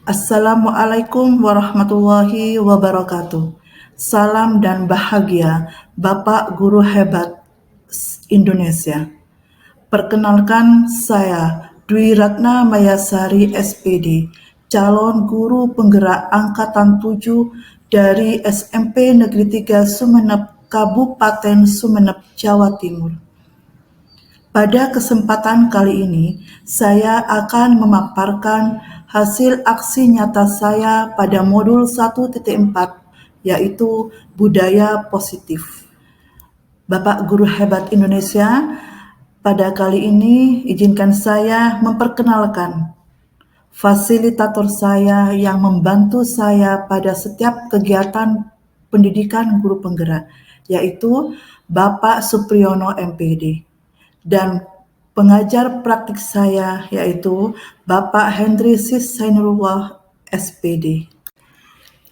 Assalamualaikum warahmatullahi wabarakatuh. Salam dan bahagia Bapak Guru Hebat Indonesia. Perkenalkan saya Dwi Ratna Mayasari SPD, calon guru penggerak angkatan 7 dari SMP Negeri 3 Sumeneb, Kabupaten Sumeneb, Jawa Timur. Pada kesempatan kali ini, saya akan memaparkan hasil aksi nyata saya pada modul 1.4, yaitu budaya positif. Bapak Guru Hebat Indonesia, pada kali ini izinkan saya memperkenalkan fasilitator saya yang membantu saya pada setiap kegiatan pendidikan guru penggerak, yaitu Bapak Supriyono MPD. Dan pengajar praktik saya yaitu Bapak Hendri Sainurullah SPD.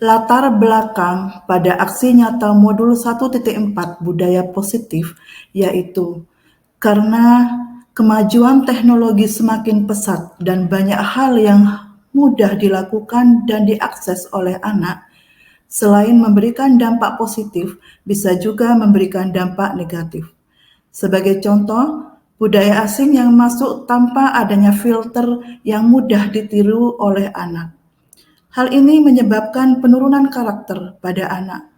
Latar belakang pada aksi nyata modul 1.4 budaya positif yaitu karena kemajuan teknologi semakin pesat dan banyak hal yang mudah dilakukan dan diakses oleh anak, selain memberikan dampak positif, bisa juga memberikan dampak negatif. Sebagai contoh, budaya asing yang masuk tanpa adanya filter yang mudah ditiru oleh anak. Hal ini menyebabkan penurunan karakter pada anak.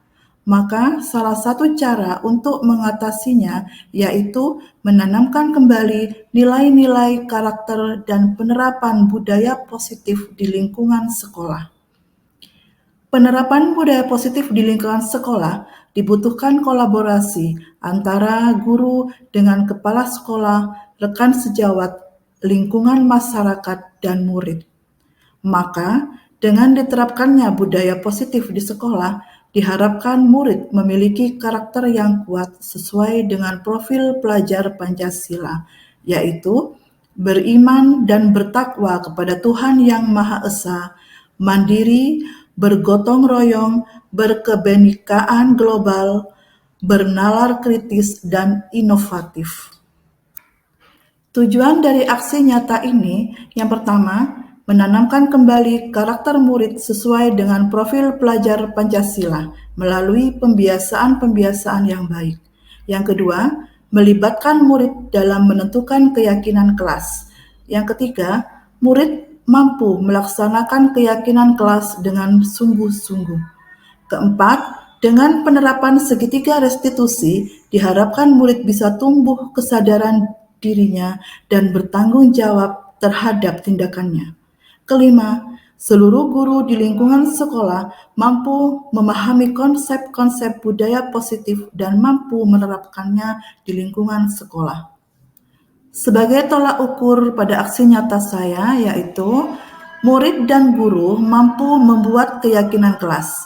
Maka salah satu cara untuk mengatasinya yaitu menanamkan kembali nilai-nilai karakter dan penerapan budaya positif di lingkungan sekolah. Penerapan budaya positif di lingkungan sekolah dibutuhkan kolaborasi antara guru dengan kepala sekolah, rekan sejawat, lingkungan masyarakat, dan murid. Maka, dengan diterapkannya budaya positif di sekolah, diharapkan murid memiliki karakter yang kuat sesuai dengan profil pelajar Pancasila, yaitu beriman dan bertakwa kepada Tuhan Yang Maha Esa, mandiri, bergotong royong, berkebenekaan global, bernalar kritis, dan inovatif. Tujuan dari aksi nyata ini yang pertama, menanamkan kembali karakter murid sesuai dengan profil pelajar Pancasila melalui pembiasaan-pembiasaan yang baik. Yang kedua, melibatkan murid dalam menentukan keyakinan kelas. Yang ketiga, murid mampu melaksanakan keyakinan kelas dengan sungguh-sungguh. Keempat, dengan penerapan segitiga restitusi, diharapkan murid bisa tumbuh kesadaran dirinya dan bertanggung jawab terhadap tindakannya. Kelima, seluruh guru di lingkungan sekolah mampu memahami konsep-konsep budaya positif dan mampu menerapkannya di lingkungan sekolah. Sebagai tolak ukur pada aksi nyata saya yaitu murid dan guru mampu membuat keyakinan kelas.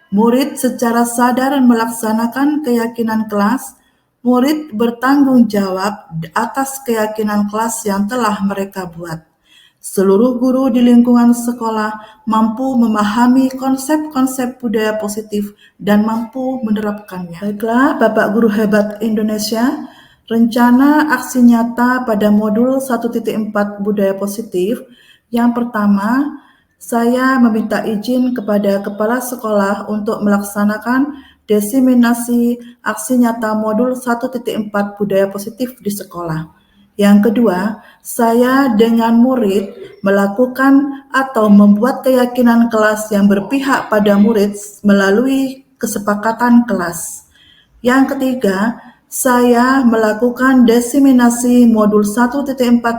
Murid secara sadar melaksanakan keyakinan kelas, murid bertanggung jawab atas keyakinan kelas yang telah mereka buat. Seluruh guru di lingkungan sekolah mampu memahami konsep-konsep budaya positif dan mampu menerapkannya. Baiklah, Bapak Guru Hebat Indonesia, rencana aksi nyata pada modul 1.4 budaya positif. Yang pertama, saya meminta izin kepada kepala sekolah untuk melaksanakan diseminasi aksi nyata modul 1.4 budaya positif di sekolah. Yang kedua, saya dengan murid melakukan atau membuat keyakinan kelas yang berpihak pada murid melalui kesepakatan kelas. Yang ketiga, saya melakukan diseminasi modul 1.4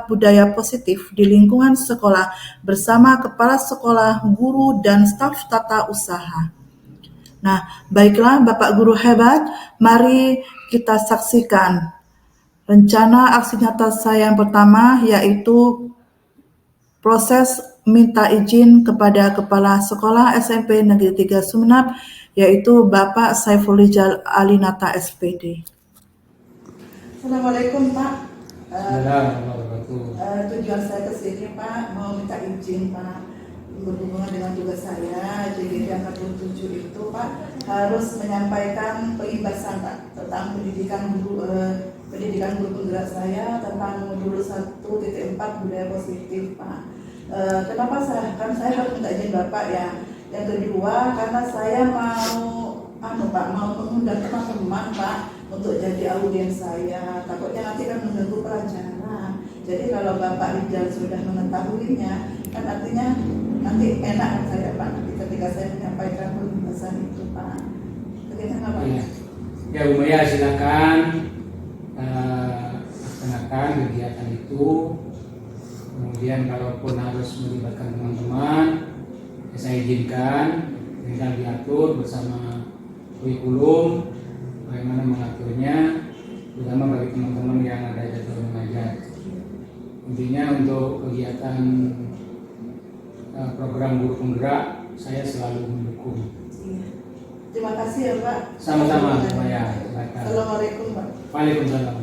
budaya positif di lingkungan sekolah bersama kepala sekolah, guru, dan staf tata usaha. Nah, baiklah Bapak Guru Hebat, mari kita saksikan rencana aksi nyata saya yang pertama yaitu proses minta izin kepada Kepala Sekolah SMP Negeri 3 Sumeneb yaitu Bapak Saifulrijal Alinata SPD. Assalamualaikum Pak. Tujuan saya ke sini Pak mau minta izin Pak berhubungan dengan tugas saya. Jadi di angkatan 7 itu Pak harus menyampaikan pelibasan Pak tentang pendidikan guru penggerak saya tentang modul 1.4 budaya positif Pak. Kenapa saya harus minta izin Bapak ya? Yang kedua, karena saya mau mengundang teman-teman Pak untuk jadi audiens saya. Takutnya nanti kan mengganggu pelajaran. Jadi kalau Bapak Rijal sudah mengetahuinya, kan artinya nanti enak kan saya Pak ketika saya menyampaikan pembahasan itu Pak. Bagaimana Pak? Ya Bu Maya, silakan laksanakan kegiatan itu. Kemudian kalaupun harus melibatkan teman-teman, ya saya izinkan, tinggal diatur bersama kurikulum bagaimana mengaturnya, terutama bagi teman-teman yang ada jadwal mengajar. Intinya untuk kegiatan program guru penggerak saya selalu mendukung. Terima kasih ya Pak. Sama-sama Pak ya. Assalamualaikum Pak. Waalaikumsalam.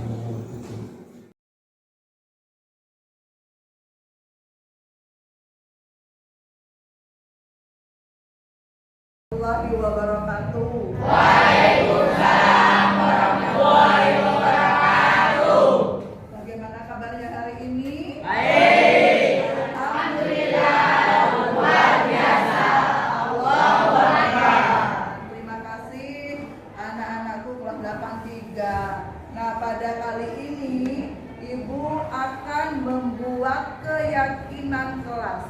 Warahmatullahi wabarakatuh. Waalaikumsalam warahmatullahi wabarakatuh. Bagaimana kabarnya hari ini? Baik. Alhamdulillah. Luar biasa. Allahu Akbar. Terima kasih anak-anakku kelas 83. Nah, pada kali ini Ibu akan membuat keyakinan kelas,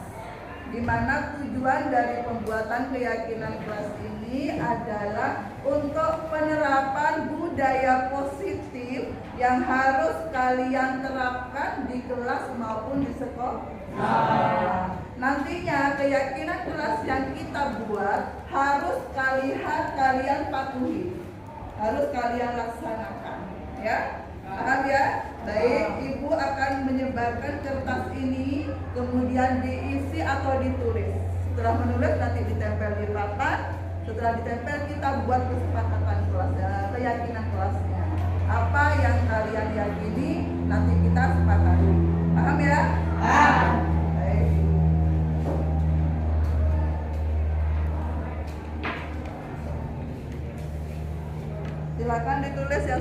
di mana tujuan dari pembuatan keyakinan kelas ini adalah untuk penerapan budaya positif yang harus kalian terapkan di kelas maupun di sekolah. Nantinya keyakinan kelas yang kita buat harus kalian patuhi, harus kalian laksanakan, ya. Paham ya? Baik, Ibu akan menyebarkan kertas ini, kemudian diisi atau ditulis. Setelah menulis nanti ditempel di papan. Setelah ditempel kita buat kesepakatan kelas, keyakinan kelasnya. Apa yang kalian yakini nanti kita sepakati. Paham ya? Paham. Baik. Silakan ditulis ya.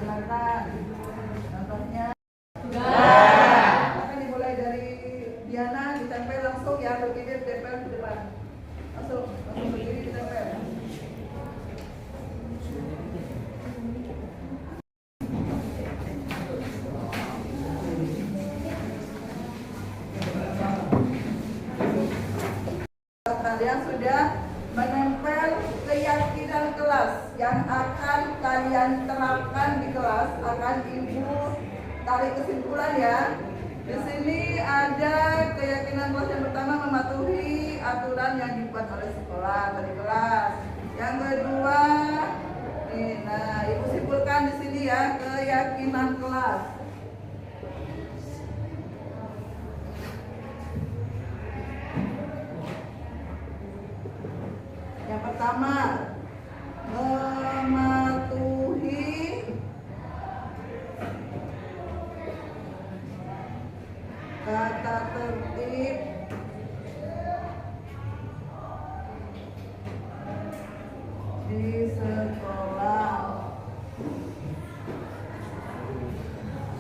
Silakan. Contohnya akan dimulai dari Diana, ditempel langsung ya, berdiri ditempel di depan. Langsung berdiri ditempel. Kalian sudah menempel keyakinan kelas yang akan kalian terapkan di kelas. Akan Ibu tarik kesimpulan ya. Di sini ada keyakinan kelas yang pertama, mematuhi aturan yang dibuat oleh sekolah dari kelas. Yang kedua, nah Ibu simpulkan di sini ya, keyakinan kelas. Yang pertama, mematuhi tata tertib di sekolah.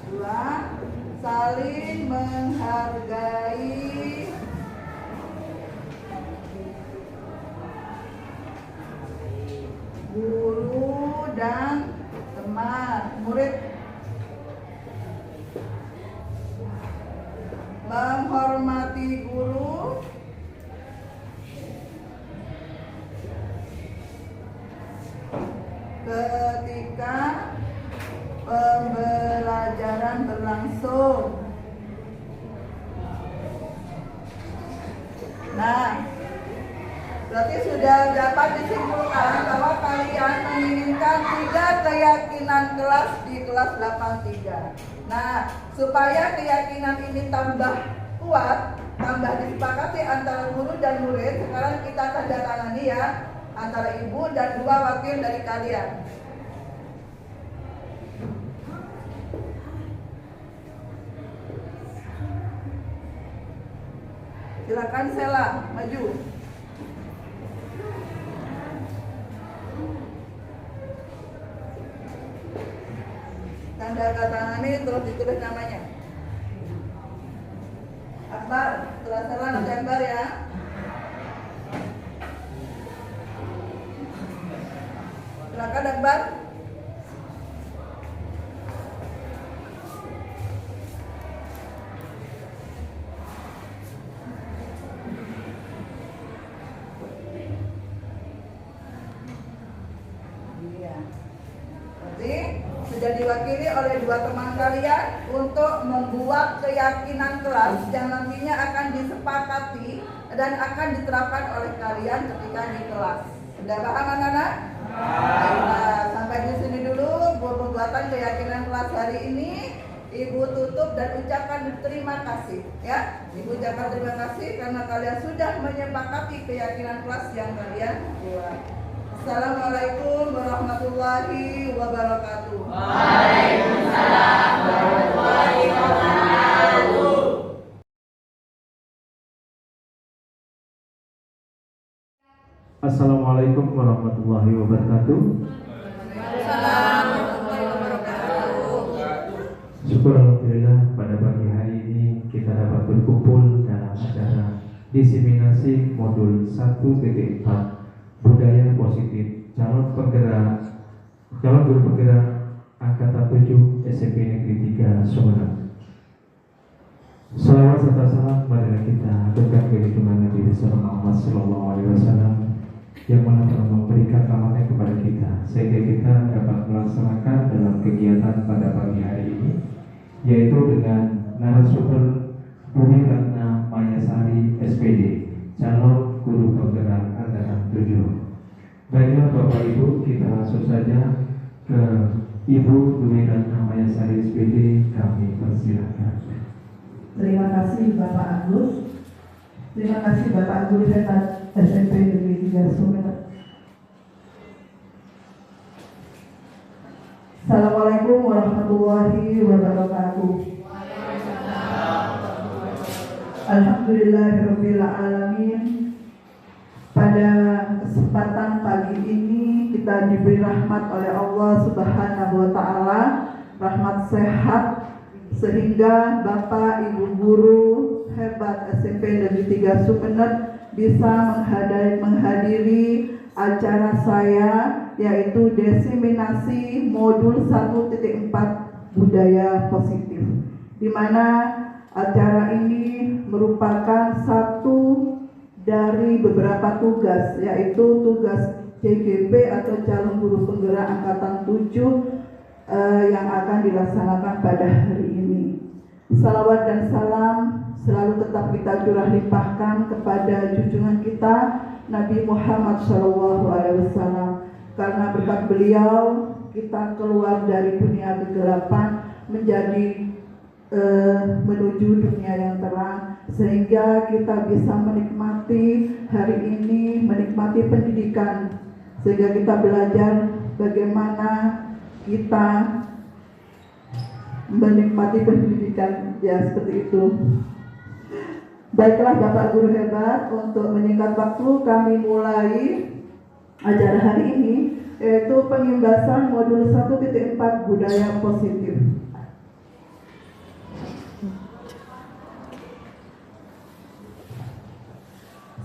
Dua, saling menghargai guru dan teman, murid. Menghormati guru ketika pembelajaran berlangsung. Nah, berarti sudah dapat disimpulkan bahwa kalian menginginkan 3 keyakinan kelas di kelas 83. Nah, supaya keyakinan ini tambah kuat, tambah disepakati antara guru dan murid, sekarang kita tanda tangani ya, antara Ibu dan 2 wakil dari kalian. Silakan Sela, maju. tanda tangani terus ditulis namanya. Akbar, setelah salam nanti Akbar ya. Silakan Akbar. Sudah diwakili oleh dua teman kalian untuk membuat keyakinan kelas yang nantinya akan disepakati dan akan diterapkan oleh kalian ketika di kelas. Sudah paham anak-anak? Baiklah, sampai di sini dulu pembuatan keyakinan kelas hari ini. Ibu tutup dan ucapkan terima kasih ya. Ibu ucapkan terima kasih karena kalian sudah menyepakati keyakinan kelas yang kalian buat. Assalamualaikum warahmatullahi wabarakatuh. Waalaikumsalam warahmatullahi wabarakatuh. Assalamualaikum warahmatullahi wabarakatuh. Waalaikumsalam warahmatullahi wabarakatuh. Syukur alhamdulillah pada pagi hari ini kita dapat berkumpul dalam acara diseminasi modul 1.4 budaya positif calon guru penggerak angkatan 7 SMP Negeri 3 Sumeneb. Salawat serta salam marilah kita aturkan kehidupan Nabi besar Muhammad Sallallahu Alaihi Wasallam yang mana telah memberikan amanah kepada kita sehingga kita dapat melaksanakan dalam kegiatan pada pagi hari ini, yaitu dengan narasumber Bumi Ratna Mayasari SPD, calon guru penggerak angkatan 7. Baiklah Bapak Ibu, kita langsung saja ke Ibu Bumi Ratna Mayasari SPD, kami persilakan. Terima kasih Bapak Agus. Terima kasih Bapak Guru Hebat SMP Negeri 3 Sumeneb. Assalamualaikum warahmatullahi wabarakatuh. Alhamdulillahirabbil alamin. Pada kesempatan pagi ini kita diberi rahmat oleh Allah Subhanahu wa taala, rahmat sehat sehingga Bapak Ibu guru hebat SMP Negeri 3 Sumeneb bisa menghadiri acara saya, yaitu diseminasi modul 1.4 budaya positif, di mana acara ini merupakan satu dari beberapa tugas, yaitu tugas CGP atau calon guru penggerak angkatan 7 yang akan dilaksanakan pada hari ini. Salawat dan salam selalu tetap kita curah limpahkan kepada junjungan kita Nabi Muhammad SAW, karena berkat beliau kita keluar dari dunia kegelapan menjadi menuju dunia yang terang, sehingga kita bisa menikmati hari ini, menikmati pendidikan, sehingga kita belajar bagaimana kita menikmati pendidikan, ya seperti itu. Baiklah Bapak Guru hebat, untuk menyingkat waktu kami mulai acara hari ini, yaitu pengimbasan modul 1.4 budaya positif.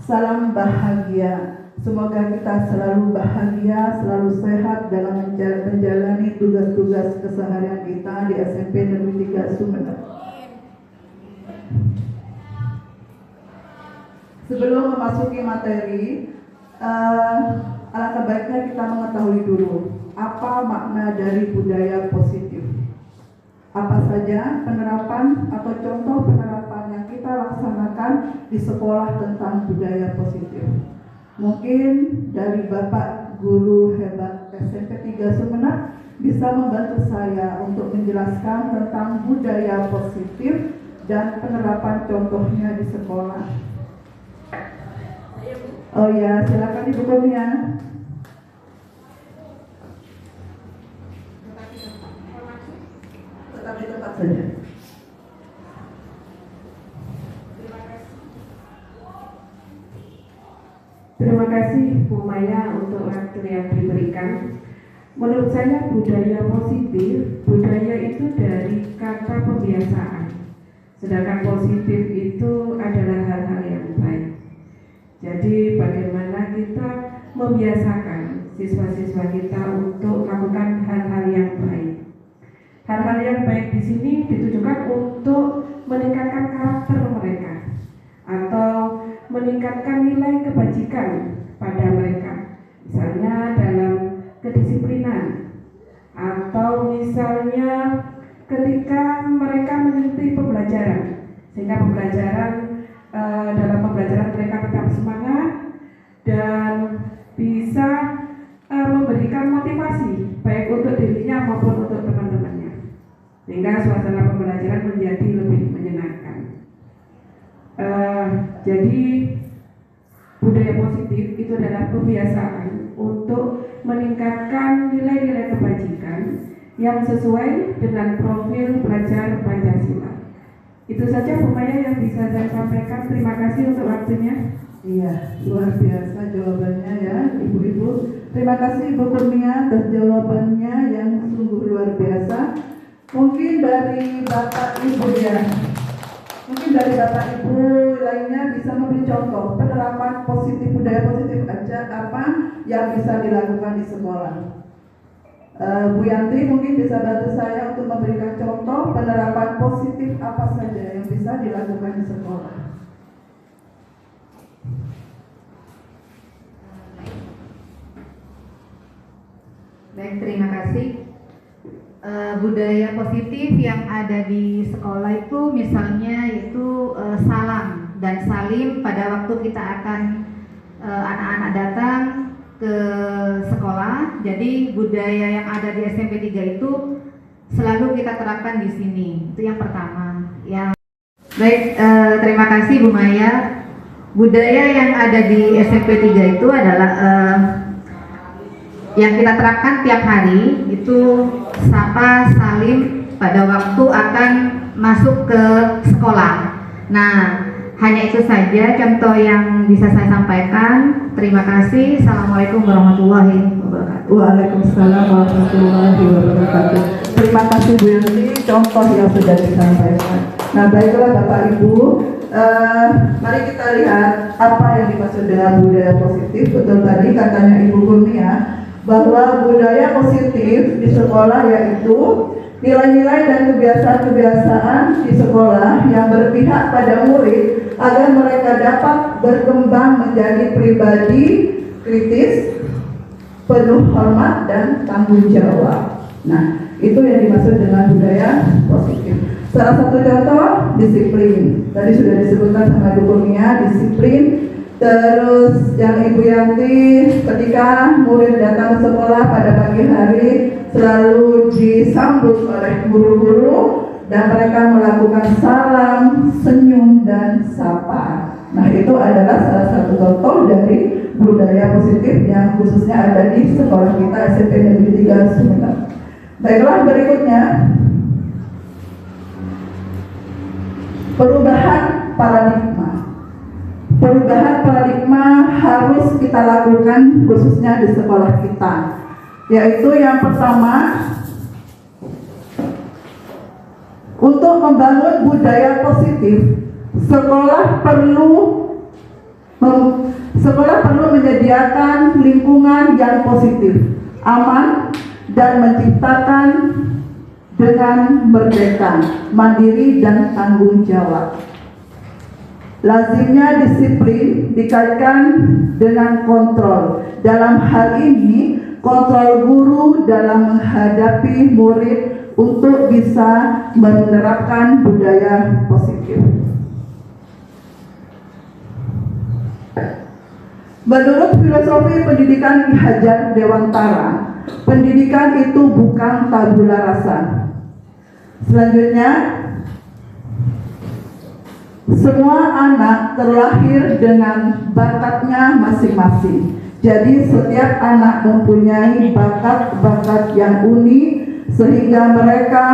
Salam bahagia. Semoga kita selalu bahagia, selalu sehat dalam menjalani tugas-tugas keseharian kita di SMP Negeri 3 Sumeneb. Sebelum memasuki materi, alangkah baiknya kita mengetahui dulu apa makna dari budaya positif. Apa saja penerapan atau contoh penerapan yang kita laksanakan di sekolah tentang budaya positif. Mungkin dari Bapak Guru Hebat SMP 3 Sumeneb bisa membantu saya untuk menjelaskan tentang budaya positif dan penerapan contohnya di sekolah. Oh ya, silakan Ibu Kurnia. Tetap di tempat saja. Terima kasih Bu Maya untuk waktu yang diberikan. Menurut saya budaya positif, budaya itu kebiasaan. Sedangkan positif itu adalah hal-hal yang baik. Jadi bagaimana kita membiasakan siswa-siswa kita untuk melakukan hal-hal yang baik. Hal-hal yang baik di sini ditujukan untuk meningkatkan karakter mereka atau meningkatkan nilai kebajikan pada mereka. Misalnya dalam kedisiplinan atau misalnya ketika mereka mengikuti pembelajaran, sehingga dalam pembelajaran mereka tetap semangat dan bisa memberikan motivasi baik untuk dirinya maupun untuk teman-temannya, sehingga suasana pembelajaran menjadi lebih menyenangkan. Jadi budaya positif itu adalah kebiasaan untuk meningkatkan nilai-nilai kebajikan yang sesuai dengan profil pelajar Pancasila. Itu saja Bu Maya yang bisa saya sampaikan. Terima kasih untuk waktunya. Iya, luar biasa jawabannya ya Ibu-ibu. Terima kasih Ibu Kurnia atas jawabannya yang sungguh luar biasa. Mungkin dari Bapak Ibu ya, mungkin dari Bapak Ibu lainnya bisa memberi contoh penerapan positif, budaya positif aja apa yang bisa dilakukan di sekolah. Bu Yanti mungkin bisa bantu saya untuk memberikan contoh penerapan positif apa saja yang bisa dilakukan di sekolah. Baik, terima kasih. Budaya positif yang ada di sekolah itu misalnya itu salam dan salim pada waktu kita akan anak-anak datang ke sekolah. Jadi budaya yang ada di SMP 3 itu selalu kita terapkan di sini. Itu yang pertama. Baik, terima kasih Bu Maya. Budaya yang ada di SMP 3 itu adalah yang kita terapkan tiap hari, itu sapa salim pada waktu akan masuk ke sekolah. Nah, hanya itu saja contoh yang bisa saya sampaikan. Terima kasih. Assalamualaikum warahmatullahi wabarakatuh. Waalaikumsalam warahmatullahi wabarakatuh. Terima kasih Bu Yanti, contoh yang sudah disampaikan. Nah, baiklah Bapak Ibu, mari kita lihat apa yang dimaksud dengan budaya positif. Betul tadi katanya Ibu Kurnia bahwa budaya positif di sekolah yaitu nilai-nilai dan kebiasaan-kebiasaan di sekolah yang berpihak pada murid agar mereka dapat berkembang menjadi pribadi kritis, penuh hormat dan tanggung jawab. Nah, itu yang dimaksud dengan budaya positif. Salah satu contoh disiplin. Tadi sudah disebutkan sama Ibu Kurnia, disiplin. Terus yang Ibu Yanti, ketika murid datang ke sekolah pada pagi hari selalu disambut oleh guru-guru dan mereka melakukan salam, senyum dan sapa. Nah, itu adalah salah satu contoh dari budaya positif yang khususnya ada di sekolah kita SMP Negeri 3 Sumeneb. Baiklah, berikutnya perubahan paradigma. Perubahan paradigma harus kita lakukan khususnya di sekolah kita, yaitu yang pertama, untuk membangun budaya positif, sekolah perlu menyediakan lingkungan yang positif, aman, dan menciptakan dengan merdeka, mandiri, dan tanggung jawab. Lazimnya disiplin dikaitkan dengan kontrol. Dalam hal ini, kontrol guru dalam menghadapi murid untuk bisa menerapkan budaya positif. Menurut filosofi pendidikan Ki Hajar Dewantara, pendidikan itu bukan tabula rasa. Selanjutnya, semua anak terlahir dengan bakatnya masing-masing. Jadi setiap anak mempunyai bakat-bakat yang unik sehingga mereka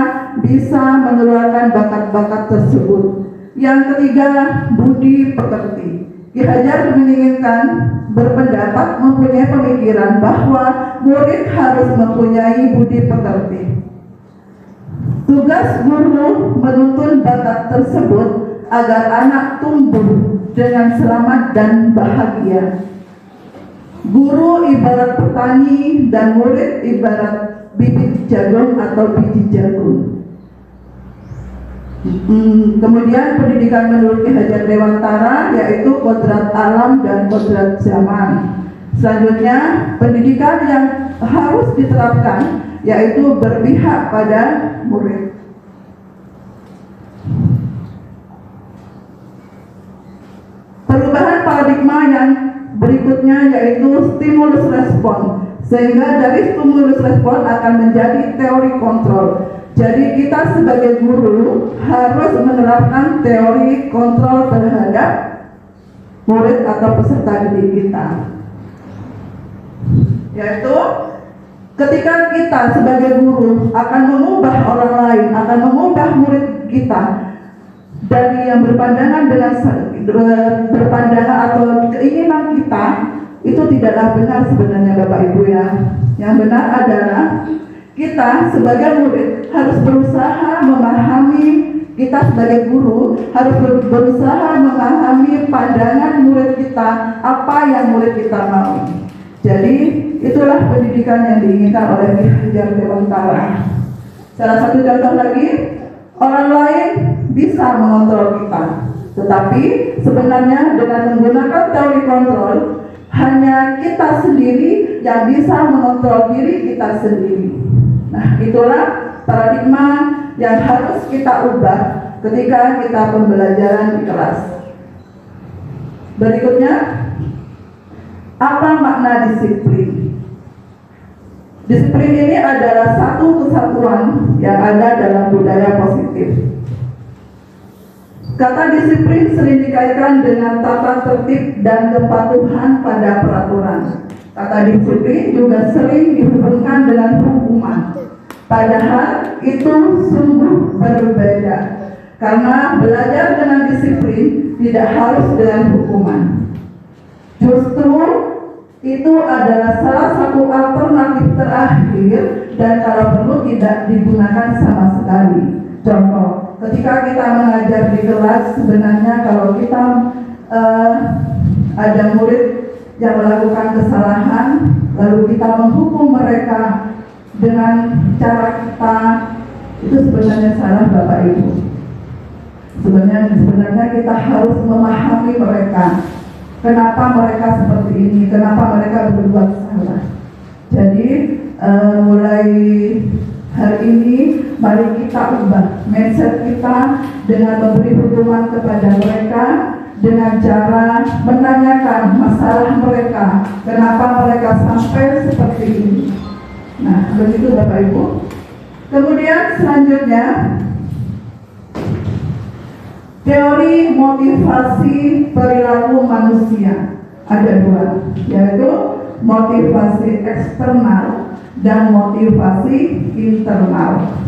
bisa mengeluarkan bakat-bakat tersebut. Yang ketiga, budi pekerti. Ki Hajar menginginkan berpendapat mempunyai pemikiran bahwa murid harus mempunyai budi pekerti. Tugas guru menuntun bakat tersebut agar anak tumbuh dengan selamat dan bahagia. Guru ibarat petani dan murid ibarat bibit jagung atau biji jagung. Kemudian pendidikan menurut Ki Hajar Dewantara yaitu kodrat alam dan kodrat zaman. Selanjutnya pendidikan yang harus diterapkan yaitu berpihak pada murid. Perubahan paradigma yang berikutnya yaitu stimulus respon, sehingga dari stimulus respon akan menjadi teori kontrol. Jadi kita sebagai guru harus menerapkan teori kontrol terhadap murid atau peserta didik kita, yaitu ketika kita sebagai guru akan mengubah orang lain, akan mengubah murid kita dari yang berpandangan atau keinginan kita, itu tidaklah benar sebenarnya Bapak Ibu ya. Yang benar adalah kita sebagai murid harus berusaha memahami, kita sebagai guru harus berusaha memahami pandangan murid kita, apa yang murid kita mau. Jadi itulah pendidikan yang diinginkan oleh Ki Hajar Dewantara. Salah satu contoh lagi, orang lain bisa mengontrol kita, tetapi sebenarnya dengan menggunakan teori kontrol, hanya kita sendiri yang bisa mengontrol diri kita sendiri. Nah, itulah paradigma yang harus kita ubah ketika kita pembelajaran di kelas. Berikutnya, apa makna disiplin? Disiplin ini adalah satu kesatuan yang ada dalam budaya positif. Kata disiplin sering dikaitkan dengan tata tertib dan kepatuhan pada peraturan. Kata disiplin juga sering dihubungkan dengan hukuman. Padahal itu sungguh berbeda. Karena belajar dengan disiplin tidak harus dengan hukuman. Justru itu adalah salah satu alternatif terakhir dan kalau perlu tidak digunakan sama sekali. Contoh, ketika kita mengajar di kelas, sebenarnya kalau kita ada murid yang melakukan kesalahan, lalu kita menghukum mereka dengan cara kita, itu sebenarnya salah Bapak Ibu. Sebenarnya kita harus memahami mereka. Kenapa mereka seperti ini? Kenapa mereka berbuat salah? Jadi mulai hari ini mari kita ubah mindset kita dengan memberi hukuman kepada mereka dengan cara menanyakan masalah mereka, kenapa mereka sampai seperti ini. Nah, begitu Bapak Ibu. Kemudian selanjutnya teori motivasi perilaku manusia ada dua, yaitu motivasi eksternal dan motivasi internal.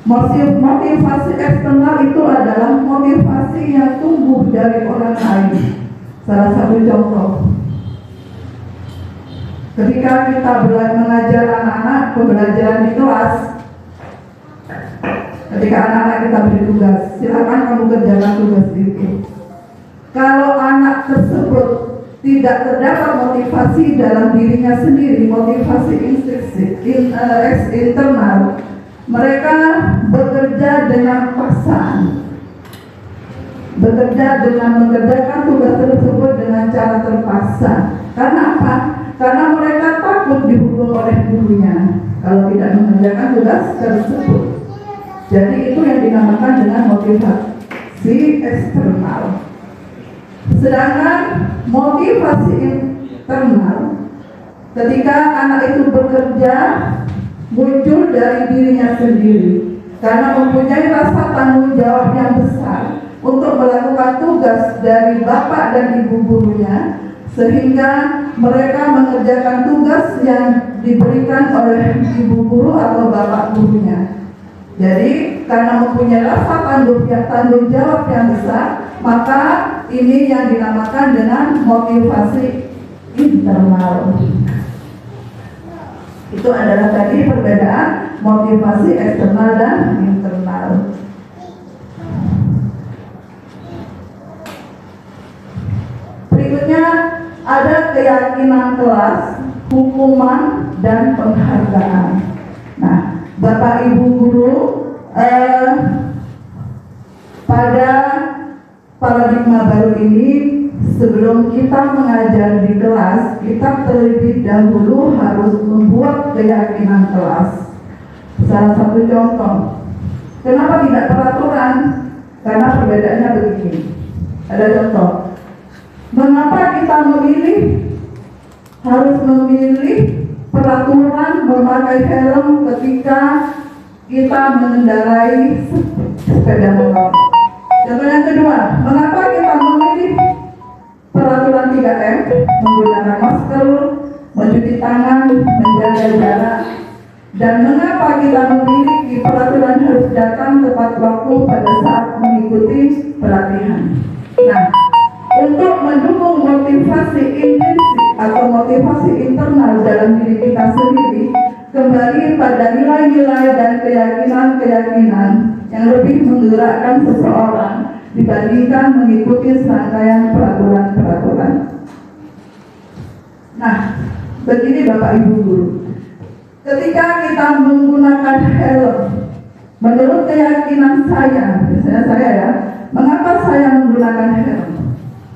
Motivasi eksternal itu adalah motivasi yang tumbuh dari orang lain. Salah satu contoh, ketika kita mengajar anak-anak pembelajaran di kelas, ketika anak-anak kita beri tugas, silakan kamu kerjakan tugas itu. Kalau anak tersebut tidak terdapat motivasi dalam dirinya sendiri, motivasi internal, mereka bekerja dengan paksaan, bekerja dengan mengerjakan tugas tersebut dengan cara terpaksa. Karena apa? Karena mereka takut dihukum oleh gurunya kalau tidak mengerjakan tugas tersebut. Jadi itu yang dinamakan dengan motivasi eksternal. Sedangkan motivasi internal, ketika anak itu bekerja, muncul dari dirinya sendiri karena mempunyai rasa tanggung jawab yang besar untuk melakukan tugas dari bapak dan ibu gurunya, sehingga mereka mengerjakan tugas yang diberikan oleh ibu guru atau bapak gurunya. Jadi karena mempunyai rasa tanggung jawab yang besar, maka ini yang dinamakan dengan motivasi internal. Itu adalah tadi perbedaan motivasi eksternal dan internal. Berikutnya ada keyakinan kelas, hukuman, dan penghargaan. Nah, Bapak Ibu guru, pada paradigma baru ini, sebelum kita mengajar di kelas, kita terlebih dahulu harus membuat keyakinan kelas. Salah satu contoh, kenapa tidak peraturan? Karena perbedaannya begini. Ada contoh, mengapa kita harus memilih peraturan memakai helm ketika kita mengendarai sepeda motor? Contoh yang kedua, mengapa kita memilih peraturan 3M, menggunakan masker, mencuci tangan, menjaga jarak, dan mengapa kita memiliki peraturan harus datang tepat waktu pada saat mengikuti pelatihan? Nah, untuk mendukung motivasi intrinsik atau motivasi internal dalam diri kita sendiri, kembali pada nilai-nilai dan keyakinan-keyakinan yang lebih menggerakkan seseorang dibandingkan mengikuti serangkaian peraturan-peraturan. Nah, begini Bapak Ibu guru, ketika kita menggunakan helm, menurut keyakinan saya, misalnya saya ya, mengapa saya menggunakan helm?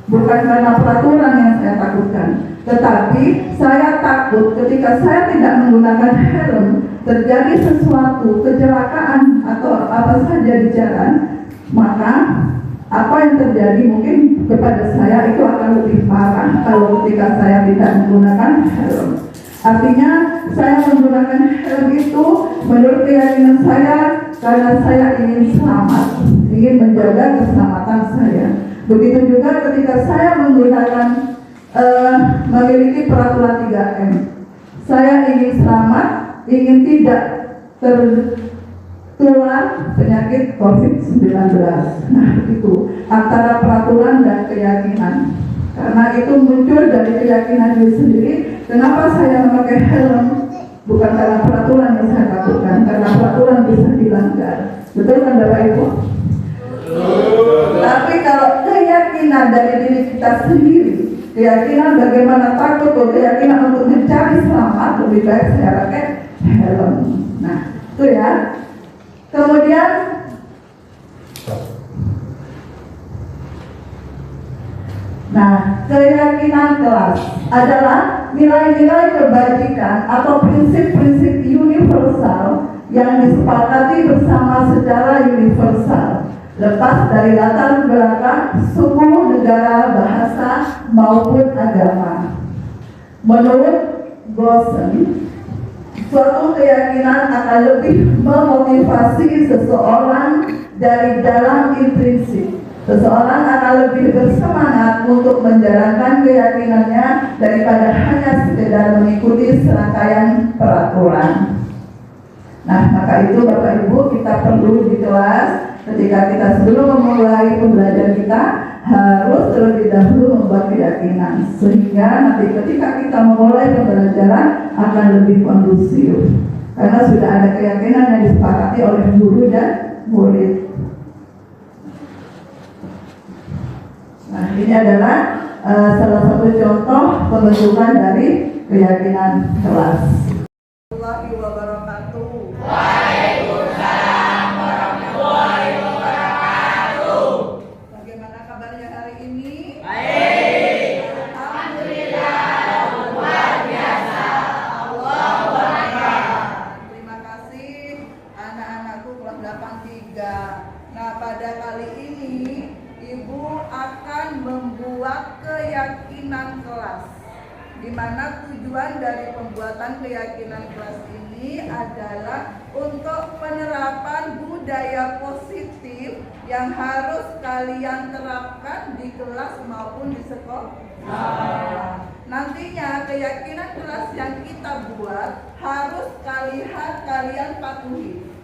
Bukan karena peraturan yang saya takutkan, tetapi saya takut ketika saya tidak menggunakan helm, terjadi sesuatu kecelakaan atau apa saja di jalan, maka apa yang terjadi mungkin kepada saya itu akan lebih parah kalau ketika saya tidak menggunakan helm. Artinya saya menggunakan helm itu menurut keyakinan saya karena saya ingin selamat, ingin menjaga keselamatan saya. Begitu juga ketika saya menggunakan memiliki peraturan 3M, saya ingin selamat, ingin tidak tertular penyakit COVID-19. Nah, itu antara peraturan dan keyakinan. Karena itu muncul dari keyakinan diri sendiri. Kenapa saya memakai helm? Bukan karena peraturan yang saya takutkan, karena peraturan bisa dilanggar. Betul kan Bapak Ibu? Tapi kalau keyakinan dari diri kita sendiri, keyakinan bagaimana takut, keyakinan untuk mencari selamat, lebih baik saya pakai helm. Nah, itu ya. Kemudian keyakinan kelas adalah nilai-nilai kebajikan atau prinsip-prinsip universal yang disepakati bersama secara universal, lepas dari latar belakang suku, negara, bahasa, maupun agama. Menurut Gosen, suatu keyakinan akan lebih memotivasi seseorang dari dalam intrinsik. Seseorang akan lebih bersemangat untuk menjalankan keyakinannya daripada hanya sekedar mengikuti serangkaian peraturan. Nah, maka itu Bapak Ibu, kita perlu di kelas, ketika kita sebelum memulai pembelajaran kita harus terlebih dahulu membuat keyakinan, sehingga nanti ketika kita memulai pembelajaran akan lebih kondusif karena sudah ada keyakinan yang disepakati oleh guru dan murid. Nah, ini adalah salah satu contoh pembentukan dari keyakinan kelas. Warahmatullahi wabarakatuh. Waalaikumsalam warahmatullahi wabarakatuh. Bagaimana kabarnya hari ini? Baik. Alhamdulillah, luar biasa. Allahu Akbar. Terima kasih anak-anakku kelas 83. Nah, pada kali ini Ibu akan membuat keyakinan kelas, di mana tujuan dari pembuatan keyakinan kelas ini adalah untuk penerapan budaya positif yang harus kalian terapkan di kelas maupun di sekolah. Nantinya keyakinan kelas yang kita buat harus kalian patuhi,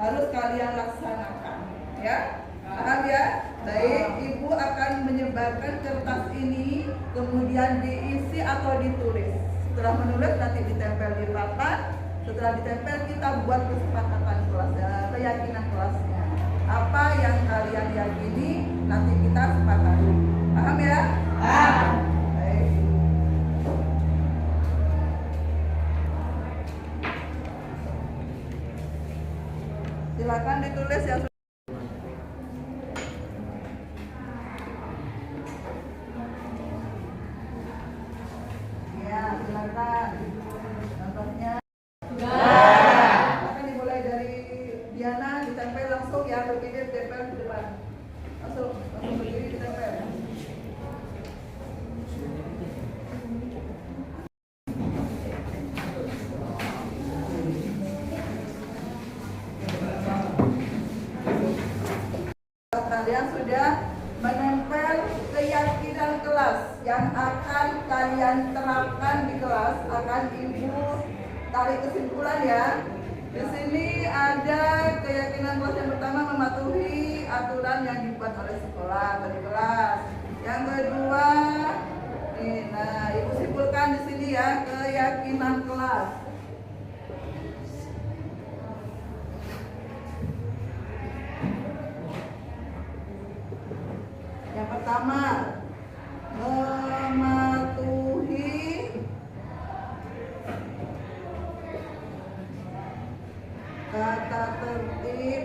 harus kalian laksanakan, ya. Paham ya? Baik, Ibu akan menyebarkan kertas ini, kemudian diisi atau ditulis. Setelah menulis nanti ditempel di papan, Setelah ditempel kita buat kesepakatan kelasnya, keyakinan kelasnya. Apa yang kalian yakini nanti kita sepakati. Paham ya? Paham. Baik. Silakan ditulis ya. Ya, silakan. Contohnya. Akan dimulai dari Diana, ditempel langsung ya, berdiri ditempel di depan. Langsung berdiri ditempel. Kalian sudah menempel keyakinan kelas yang akan kalian terapkan di kelas, akan ibu tarik kesimpulan ya. Di sini ada keyakinan kelas yang pertama, mematuhi aturan yang dibuat oleh sekolah dari kelas. Yang kedua, nah ibu simpulkan di sini ya, keyakinan kelas. Yang pertama, mematuhi tata tertib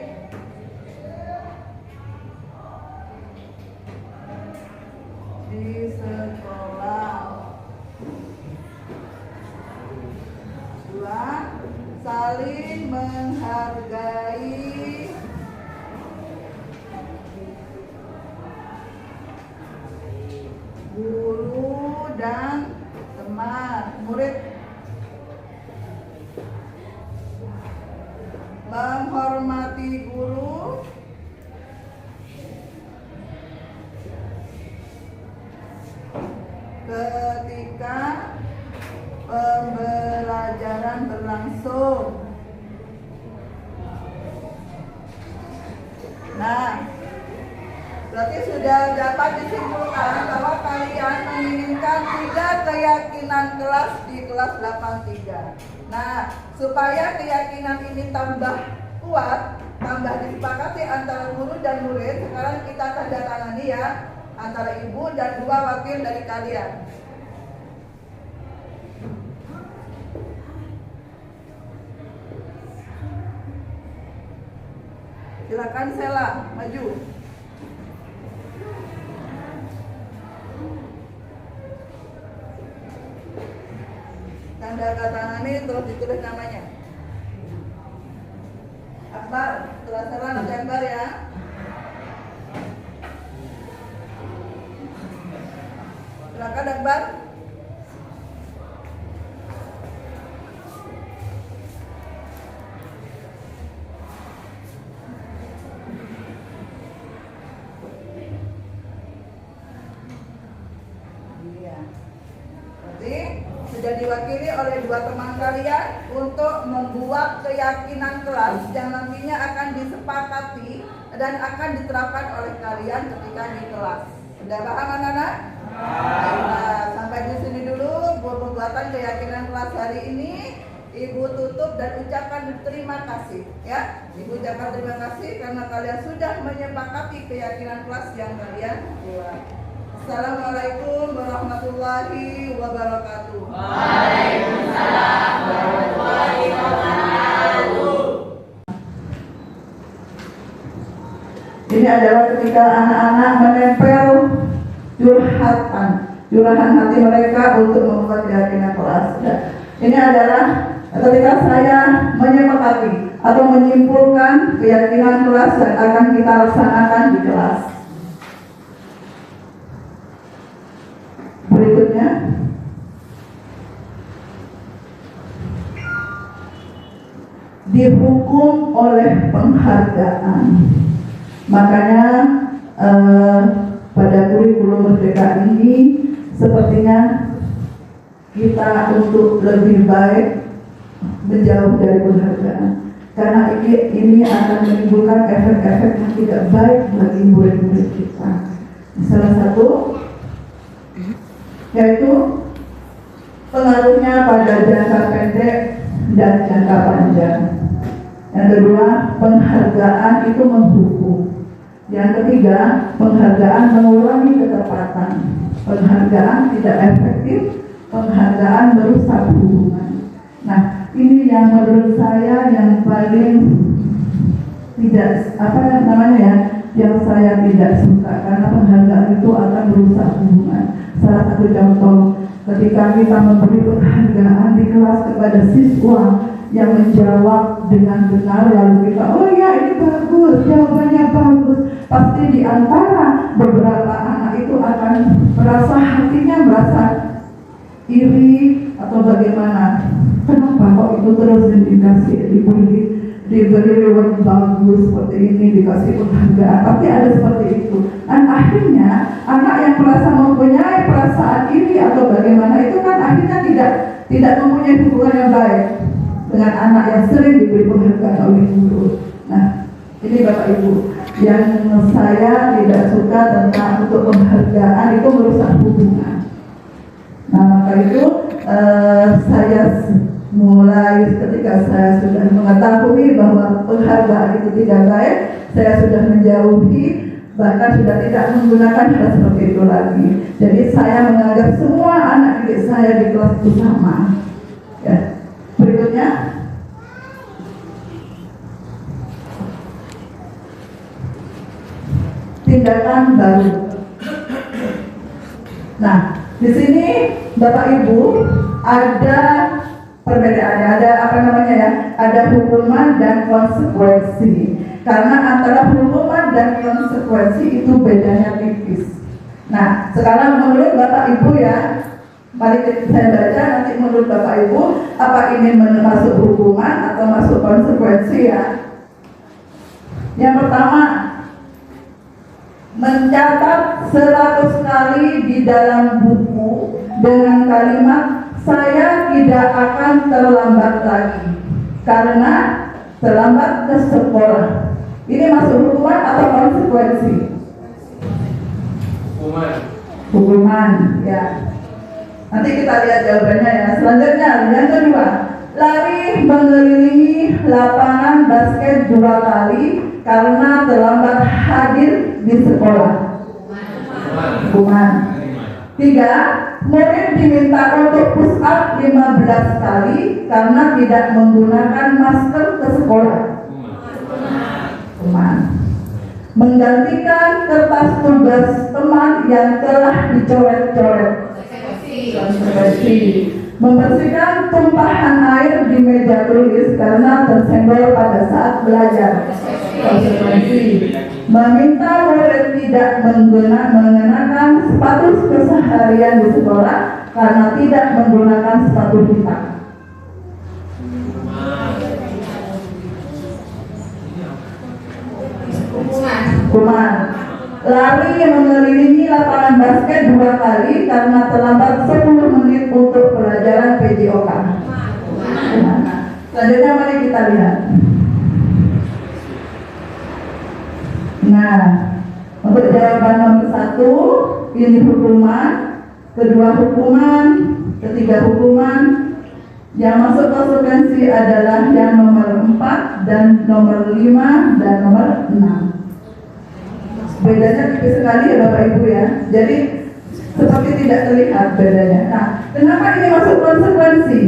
di sekolah. Dua, saling menghargai guru dan teman murid, menghormati guru, ketika pembelajaran berlangsung. Nah, berarti sudah dapat disimpulkan bahwa kalian menginginkan 3 keyakinan kelas di kelas 83. Nah, supaya keyakinan ini tambah kuat, tambah disepakati antara guru dan murid, sekarang kita tanda tangani ya, antara ibu dan 2 wakil dari kalian. Silakan Sela, maju. Tanda tangani terus ditulis namanya. Akbar, setelah Sela nanti Akbar ya. Silakan Akbar. Sudah diwakili oleh 2 teman kalian untuk membuat keyakinan kelas yang nantinya akan disepakati dan akan diterapkan oleh kalian ketika di kelas. Sudah paham anak-anak? Nah, sampai di sini dulu pembuatan keyakinan kelas hari ini. Ibu tutup dan ucapkan terima kasih ya. Ibu ucapkan terima kasih karena kalian sudah menyepakati keyakinan kelas yang kalian buat. Assalamualaikum warahmatullahi wabarakatuh. Waalaikumsalam warahmatullahi wabarakatuh. Ini adalah ketika anak-anak menempel curahan hati mereka untuk membuat keyakinan kelas. Ini adalah ketika saya menyepakati atau menyimpulkan keyakinan kelas yang akan kita laksanakan di kelas. Berikutnya, dihukum oleh penghargaan. Makanya pada kurikulum merdeka ini sepertinya kita untuk lebih baik menjauh dari penghargaan, karena ini akan menimbulkan efek-efek yang tidak baik bagi murid-murid kita. Salah satu yaitu pengaruhnya pada jangka pendek dan jangka panjang. Yang kedua, penghargaan itu menghukum. Yang ketiga, penghargaan mengurangi ketepatan. Penghargaan tidak efektif, penghargaan merusak hubungan. Nah, ini yang menurut saya yang paling tidak yang saya tidak suka, karena penghargaan itu akan merusak hubungan. Salah satu contoh, ketika kita memberi penghargaan di kelas kepada siswa yang menjawab dengan benar, lalu kita, oh ya ini bagus, jawabannya bagus, pasti di antara beberapa anak itu akan merasa hatinya merasa iri atau bagaimana. Kenapa kok itu terus diberi reward bagus seperti ini, dikasih penghargaan, tapi ada seperti itu. Dan akhirnya anak yang merasa mempunyai perasaan iri atau bagaimana itu kan akhirnya tidak mempunyai hubungan yang baik dengan anak yang sering diberi penghargaan oleh guru. Nah, ini Bapak Ibu yang saya tidak suka tentang untuk penghargaan itu merusak hubungan. Nah, maka itu saya mulai ketika saya sudah mengetahui bahwa penghargaan itu tidak baik, saya sudah menjauhi, bahkan sudah tidak menggunakan hal seperti itu lagi. Jadi saya menganggap semua anak didik saya di kelas itu sama. Ya. Berikutnya, tindakan baru. Nah, di sini Bapak Ibu ada perbedaannya, ada hukuman dan konsekuensi. Karena antara hukuman dan konsekuensi itu bedanya tipis. Nah, sekarang menurut Bapak Ibu ya, mari saya baca nanti menurut Bapak Ibu apa ini masuk hukuman atau masuk konsekuensi ya. Yang pertama, mencatat 100 kali di dalam buku dengan kalimat saya tidak akan terlambat lagi karena terlambat ke sekolah. Ini masuk hukuman atau konsekuensi? Hukuman, ya. Nanti kita lihat jawabannya ya. Selanjutnya, yang kedua, lari mengelilingi lapangan basket 2 kali karena terlambat hadir di sekolah. Hukuman. 3, murid diminta untuk push up 15 kali karena tidak menggunakan masker ke sekolah. Hukuman. Menggantikan kertas tugas teman yang telah dicoret-coret. Konsekuensi. Membersihkan tumpahan air di meja tulis karena tersenggol pada saat belajar. Konsekuensi. Meminta murid tidak mengenakan sepatu keseharian di sekolah karena tidak menggunakan sepatu hitam. Hukuman. Lari mengelilingi lapangan basket 2 kali karena terlambat 10 menit untuk pelajaran PJOK. Selanjutnya mari kita lihat. Nah, untuk jawaban nomor 1 ini hukuman, kedua hukuman, ketiga hukuman. Yang masuk konsekuensi adalah yang nomor 4 dan nomor 5 dan nomor 6. Bedanya tipis sekali ya Bapak Ibu ya. Jadi seperti tidak terlihat bedanya. Nah, kenapa ini masuk konsekuensi?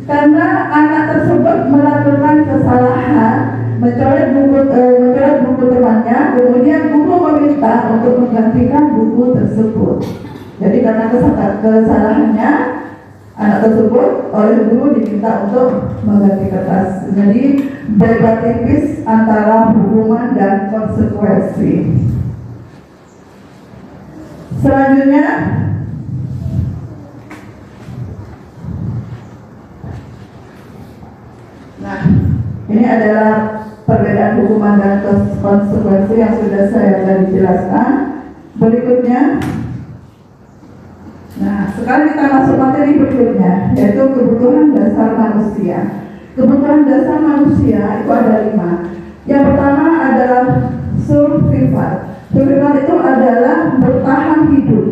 Karena anak tersebut melakukan kesalahan, mencoret buku temannya, kemudian guru meminta untuk menggantikan buku tersebut. Jadi karena kesalahannya anak tersebut oleh guru diminta untuk mengganti kertas. Jadi beda tipis antara hukuman dan konsekuensi. Selanjutnya, nah ini adalah perbedaan hukuman dan konsekuensi yang sudah saya tadi jelaskan. Berikutnya, nah sekarang kita masuk materi berikutnya, yaitu kebutuhan dasar manusia. Kebutuhan dasar manusia itu ada 5. Yang pertama adalah survival. Survival itu adalah bertahan hidup.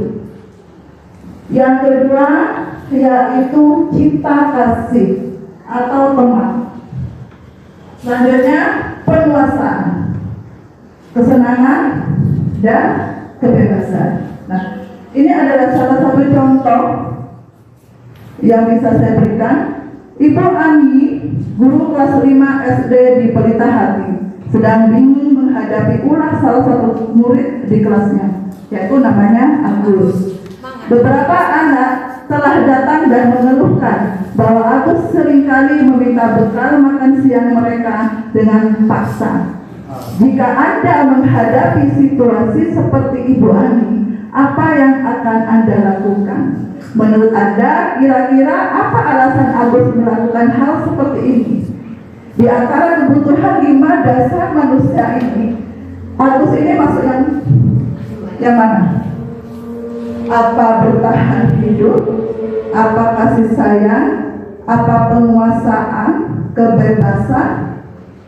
Yang kedua yaitu cinta kasih. atau teman. Selanjutnya, penguasaan, kesenangan, dan kebebasan. Nah, ini adalah salah satu contoh yang bisa saya berikan. Ibu Ani, guru kelas 5 SD di Pelita Hati, sedang bingung menghadapi ulah salah satu murid di kelasnya, yaitu namanya Agus. Beberapa anak telah datang dan mengeluhkan bahwa Agus seringkali meminta bekal makan siang mereka dengan paksa. Jika Anda menghadapi situasi seperti Ibu Ani, apa yang akan Anda lakukan? Menurut Anda, kira-kira apa alasan Agus melakukan hal seperti ini? Di antara kebutuhan 5 dasar manusia ini, Agus ini masuk yang mana? Apa bertahan hidup? Apa kasih sayang? Apa penguasaan? Kebebasan?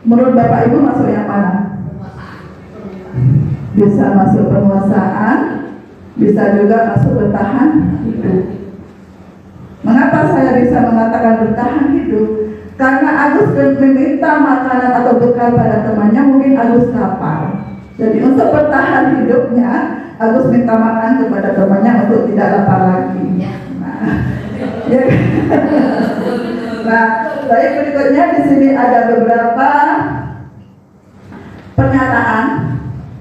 Menurut Bapak Ibu masuk yang mana? Bisa masuk penguasaan, bisa juga masuk bertahan hidup. Mengapa saya bisa mengatakan bertahan hidup? Karena Agus meminta makanan atau bekal pada temannya, mungkin Agus lapar. Jadi untuk bertahan hidupnya, Agus minta makan kepada temannya untuk tidak lapar lagi. Nah, baik, berikutnya di sini ada beberapa pernyataan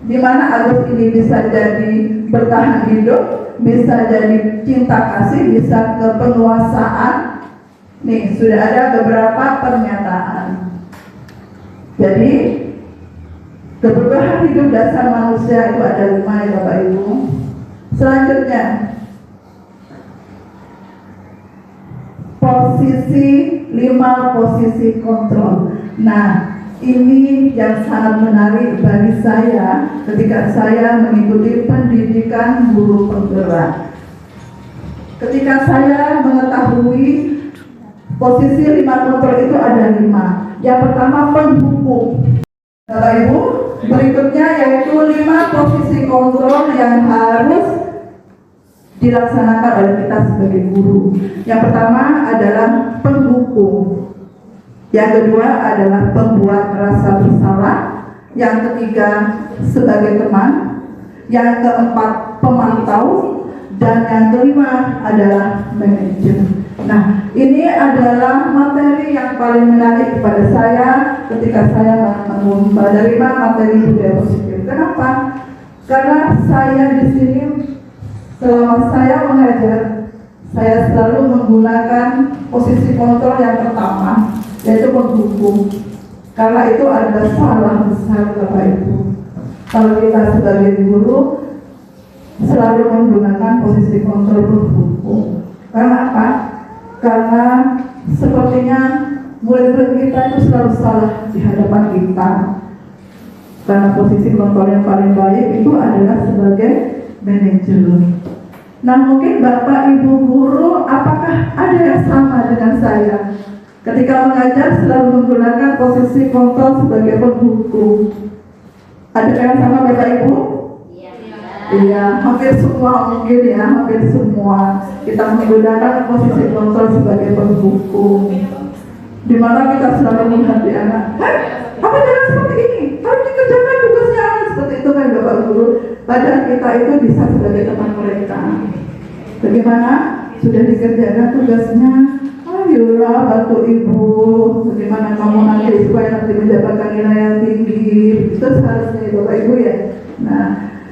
di mana Agus ini bisa jadi bertahan hidup, bisa jadi cinta kasih, bisa ke penguasaan. Nih, sudah ada beberapa pernyataan. Jadi, kebutuhan hidup dasar manusia itu ada 5 ya Bapak Ibu. Selanjutnya, posisi 5 posisi kontrol. Nah, ini yang sangat menarik bagi saya ketika saya mengikuti pendidikan guru penggerak. Ketika saya mengetahui posisi 5 kontrol itu ada 5. Yang pertama, penghukum. Bapak Ibu, berikutnya yaitu 5 posisi kontrol yang harus dilaksanakan oleh kita sebagai guru. Yang pertama adalah penghukum. Yang kedua adalah pembuat rasa bersalah. Yang ketiga sebagai teman. Yang keempat pemantau. Dan yang kelima adalah manajer. Nah, ini adalah materi yang paling menarik kepada saya ketika saya menerima materi budaya positif. Kenapa? Karena saya di sini selama saya mengajar, saya selalu menggunakan posisi kontrol yang pertama, yaitu menghukum. Karena itu adalah salah besar Bapak Ibu. Kalau kita sebagai guru selalu menggunakan posisi kontrol menghukum. Karena apa? Karena sepertinya murid-murid kita itu selalu salah di hadapan kita. Karena posisi kontrol yang paling baik itu adalah sebagai manajer. Nah, mungkin Bapak Ibu guru, apakah ada yang sama dengan saya? Ketika mengajar selalu menggunakan posisi kontrol sebagai penghukum. Ada yang sama Bapak Ibu? Iya, hampir semua mungkin ya, hampir semua kita menggunakan posisi kontrol sebagai penghukum. Di mana kita selalu menghadapi anak, apa jangan seperti ini, harus dikerjakan tugasnya anak seperti itu kan Bapak Guru. Padahal kita itu bisa sebagai teman mereka. Bagaimana? Sudah dikerjakan tugasnya, ayolah bantu ibu. Bagaimana kamu nanti supaya nanti mendapatkan nilai yang tinggi? Itu seharusnya Bapak Ibu ya. Nah,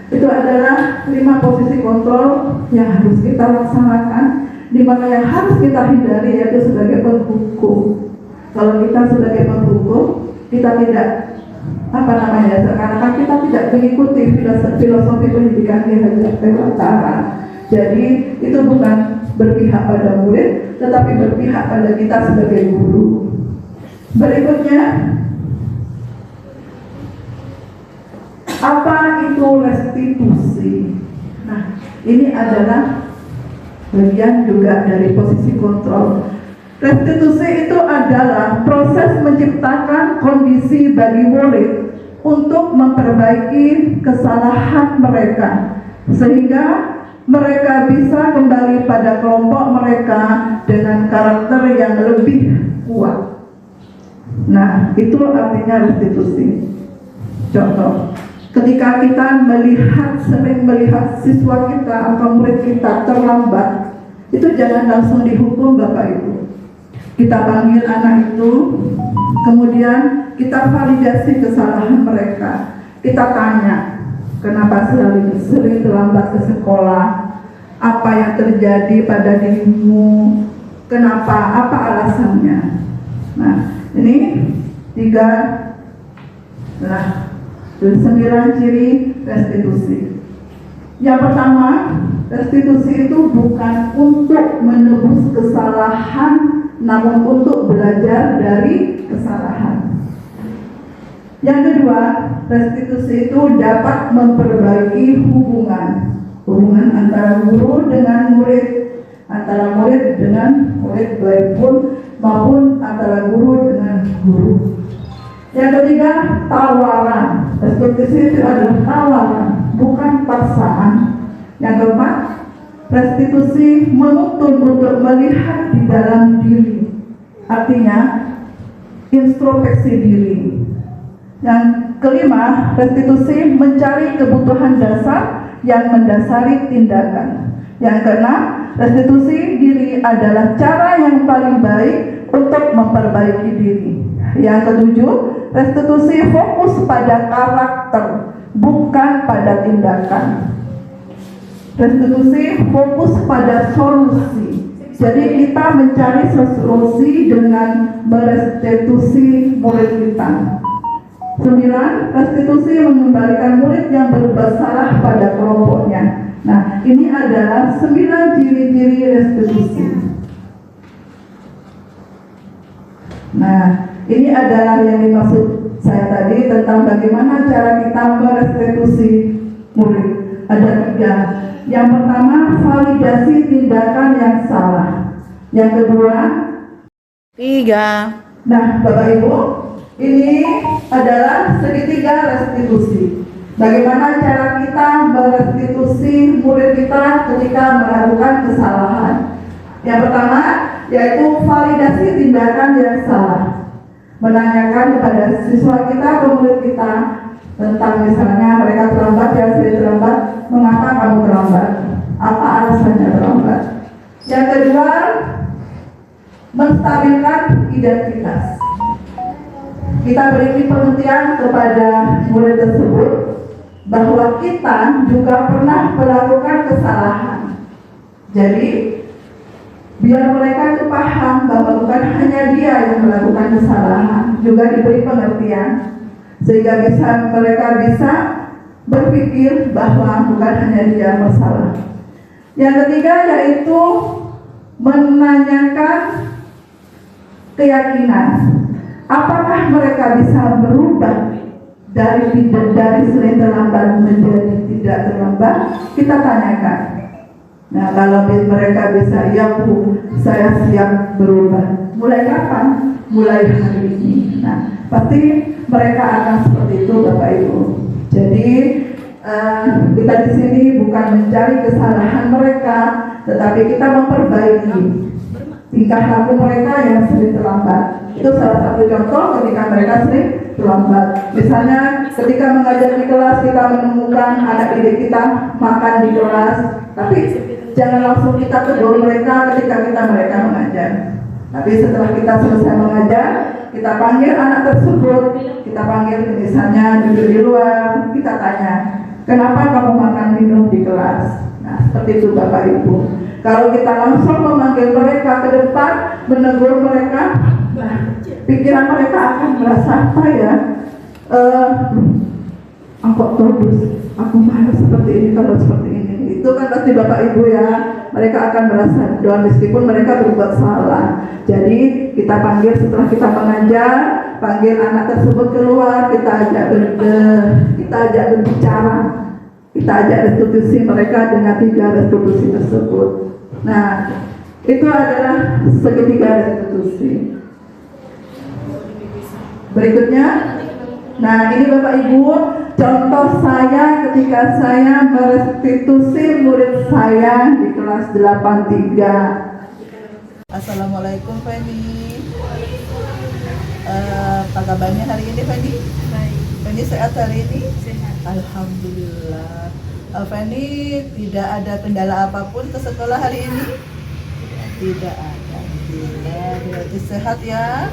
itu adalah 5 posisi kontrol yang harus kita laksanakan, di mana yang harus kita hindari yaitu sebagai penghukum. Kalau kita sebagai penghukum, kita tidak seakan-akan kita tidak mengikuti filosofi pendidikan di Utara. Jadi itu bukan berpihak pada murid, tetapi berpihak pada kita sebagai guru. Berikutnya, apa itu restitusi? Nah, ini adalah bagian juga dari posisi kontrol. Restitusi itu adalah proses menciptakan kondisi bagi murid untuk memperbaiki kesalahan mereka, sehingga mereka bisa kembali pada kelompok mereka dengan karakter yang lebih kuat. Nah, itu artinya restitusi. Contoh, ketika kita sering melihat siswa kita atau murid kita terlambat, itu jangan langsung dihukum Bapak Ibu. Kita panggil anak itu, kemudian kita validasi kesalahan mereka. Kita tanya, kenapa sering terlambat ke sekolah? Apa yang terjadi pada dirimu? Kenapa? Apa alasannya? Nah, ini 9 ciri restitusi. Yang pertama, restitusi itu bukan untuk menebus kesalahan, namun untuk belajar dari kesalahan. Yang kedua, restitusi itu dapat memperbaiki hubungan antara guru dengan murid, antara murid dengan murid, baik pun maupun antara guru dengan guru. Yang ketiga, tawaran. Restitusi itu adalah tawaran, bukan paksaan. Yang keempat, restitusi menuntun untuk melihat di dalam diri, artinya introspeksi diri. Yang kelima, restitusi mencari kebutuhan dasar yang mendasari tindakan. Yang keenam, restitusi diri adalah cara yang paling baik untuk memperbaiki diri. Yang ketujuh, restitusi fokus pada karakter, bukan pada tindakan. Restitusi fokus pada solusi. Jadi kita mencari solusi dengan merestitusi murid kita. 9. Restitusi mengembalikan murid yang berbuat salah pada kelompoknya. Nah, ini adalah 9 ciri-ciri restitusi. Nah, ini adalah yang dimaksud saya tadi tentang bagaimana cara kita merestitusi murid. Ada 3. Yang pertama, validasi tindakan yang salah. Yang kedua, 3. nah Bapak Ibu, ini adalah segitiga restitusi. Bagaimana cara kita merestitusi murid kita ketika melakukan kesalahan. Yang pertama, yaitu validasi tindakan yang salah. Menanyakan kepada siswa kita atau murid kita tentang misalnya mereka terlambat, ya saya terlambat, mengapa kamu terlambat? Apa alasannya terlambat? Yang kedua, menstabilkan identitas. Kita beri pengertian kepada murid tersebut bahwa kita juga pernah melakukan kesalahan. Jadi biar mereka itu paham bahwa bukan hanya dia yang melakukan kesalahan, juga diberi pengertian sehingga mereka bisa berpikir bahwa bukan hanya dia masalah. Yang ketiga yaitu menanyakan keyakinan. Apakah mereka bisa berubah dari sering terlambat menjadi tidak terlambat? Kita tanyakan. Nah, kalau mereka bisa, ya Bu, saya siap berubah. Mulai kapan? Mulai hari ini. Nah, pasti mereka akan seperti itu, Bapak Ibu. Jadi kita di sini bukan mencari kesalahan mereka, tetapi kita memperbaiki tingkah laku mereka yang sering terlambat. Itu salah satu contoh ketika mereka sering terlambat. Misalnya ketika mengajar di kelas, kita menemukan anak didik kita makan di kelas, tapi jangan langsung kita tegur mereka ketika mereka mengajar. Tapi setelah kita selesai mengajar, kita panggil anak tersebut, kita panggil misalnya duduk di luar, kita tanya, kenapa kamu makan minum di kelas? Nah, seperti itu Bapak Ibu. Kalau kita langsung memanggil mereka ke depan, menegur mereka, nah, pikiran mereka akan merasa apa ya? Kok terus aku malah seperti ini kalau seperti ini. Itu kan pasti Bapak Ibu ya, mereka akan merasa doa meskipun mereka berbuat salah. Jadi kita panggil setelah kita mengajar, panggil anak tersebut keluar, kita ajak berbicara, kita ajak restitusi mereka dengan 3 restitusi tersebut. Nah, itu adalah segitiga restitusi. Berikutnya, nah ini Bapak Ibu, contoh saya ketika jika saya merestitusi murid saya di kelas 83. Assalamualaikum Feni. Apa kabarnya hari ini Feni? Baik. Feni sehat hari ini? Sehat. Alhamdulillah. Feni tidak ada kendala apapun ke sekolah hari ini? Tidak ada. Alhamdulillah, berarti sehat ya.